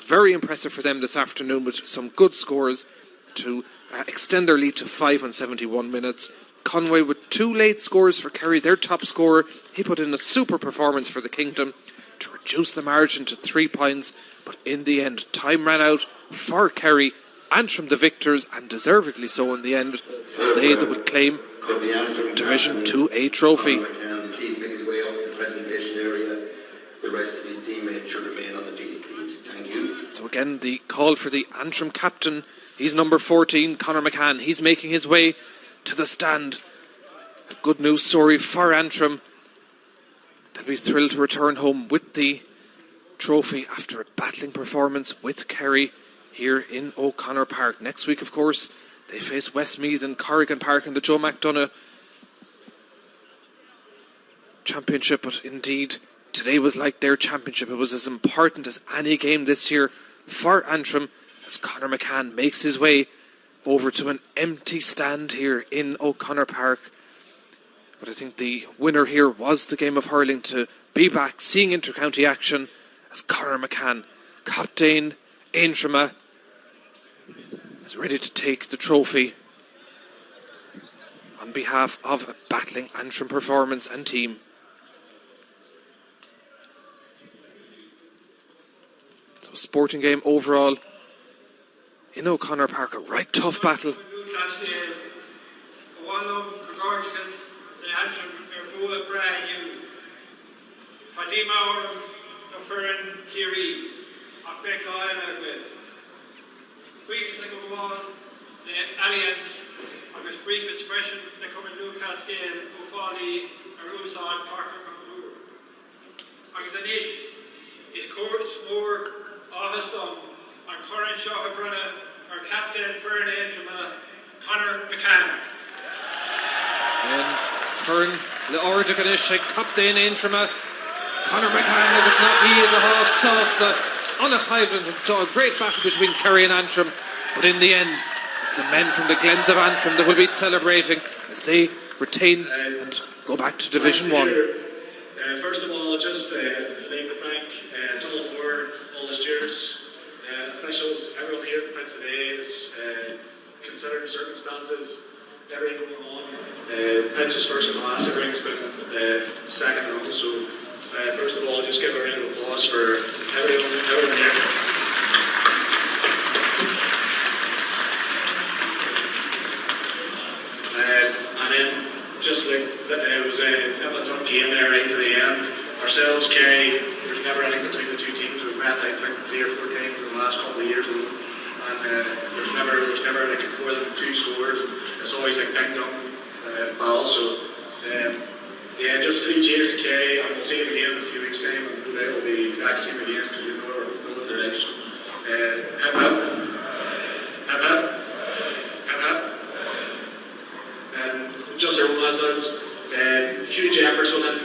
very impressive for them this afternoon with some good scores to extend their lead to 5 on 71 minutes. Conway with 2 late scores for Kerry, their top scorer. He put in a super performance for the Kingdom to reduce the margin to 3 points, but in the end, time ran out for Kerry. Antrim the victors, and deservedly so in the end. It's they that would claim the Division 2A trophy. Please make his way up to the presentation area. The rest of his teammates should remain on the field, please. Thank you. So again, the call for the Antrim captain. He's number 14, Conor McCann. He's making his way to the stand. A good news story for Antrim. They'll be thrilled to return home with the trophy after a battling performance with Kerry here in O'Connor Park. Next week, of course, they face Westmeath and Corrigan Park in the Joe McDonagh Championship. But indeed, today was like their championship. It was as important as any game this year for Antrim, as Conor McCann makes his way over to an empty stand here in O'Connor Park. But I think the winner here was the game of hurling, to be back seeing inter-county action, as Conor McCann, captain Antrim, is ready to take the trophy on behalf of a battling Antrim performance and team. So, sporting game overall in O'Connor Park, a right tough battle. The alliance agus brief expression na cum in Lucas Gale, Ufali, Arusan, Parker, Kamur. Agus Anish is courts more Ahaston and Corin Shaw Brunna, our captain Fern Antrim, Conor McCann. And Fern, the Ordiganish, captain Antrim, Conor McCann, agus not he the horse sauce the Olive Highland, and saw a great battle between Kerry and Antrim, but in the end, it's the men from the Glens of Antrim that will be celebrating as they retain and go back to Division 1. First of all, just just like to thank Donald Moore, all the stewards, officials, everyone here at the pitch today. It's considering the circumstances, everything going on. Pitch is first and last, everything's been second and on. So first of all, just give a round of applause for everyone here. And then, just like it was a tough game there right to the end. Ourselves, Kerry, there's never anything between the two teams. We've met, I think, 3 or 4 times in the last couple of years alone. And there's never like more than 2 scores. It's always like ding-dong battles. So, yeah, just 3 cheers to Kerry, and we'll see it again in a few weeks' time. And no doubt it'll be the exact same again, because you know what they're like. So, hip hip. Hip hip. Hip hip. And just our lads, huge efforts on it.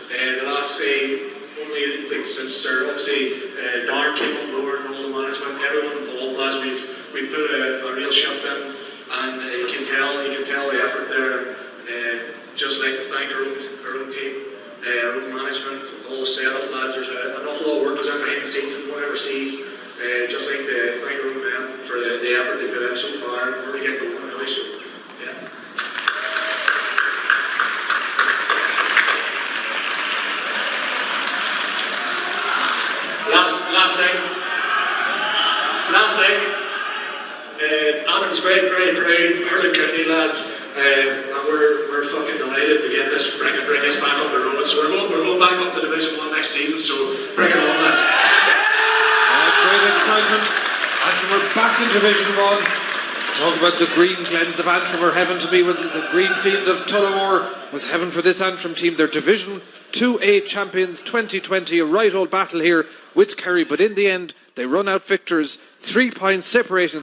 The last, say, only like, since obviously Darren came on board and all the management, everyone involved, lads, we've put a real shift in, and you can tell the effort there. Just like to thank our own team, our own management, all the setup, lads. There's an awful lot of work goes in behind the scenes, and whatever sees. Just like to thank our own men for the effort they put in so far, and we're getting going really. So, yeah. Last thing, Antrim's very proud, Hurling County lads, and we're fucking delighted to get this, bring us back up the road. So we're going back up to Division 1 next season, so bring it on, lads. Great excitement. Antrim are back in Division 1. Talk about the green glens of Antrim are heaven to me. With the green field of Tullamore was heaven for this Antrim team. They're Division 2A champions 2020. A right old battle here with Kerry, but in the end they run out victors. 3 points separating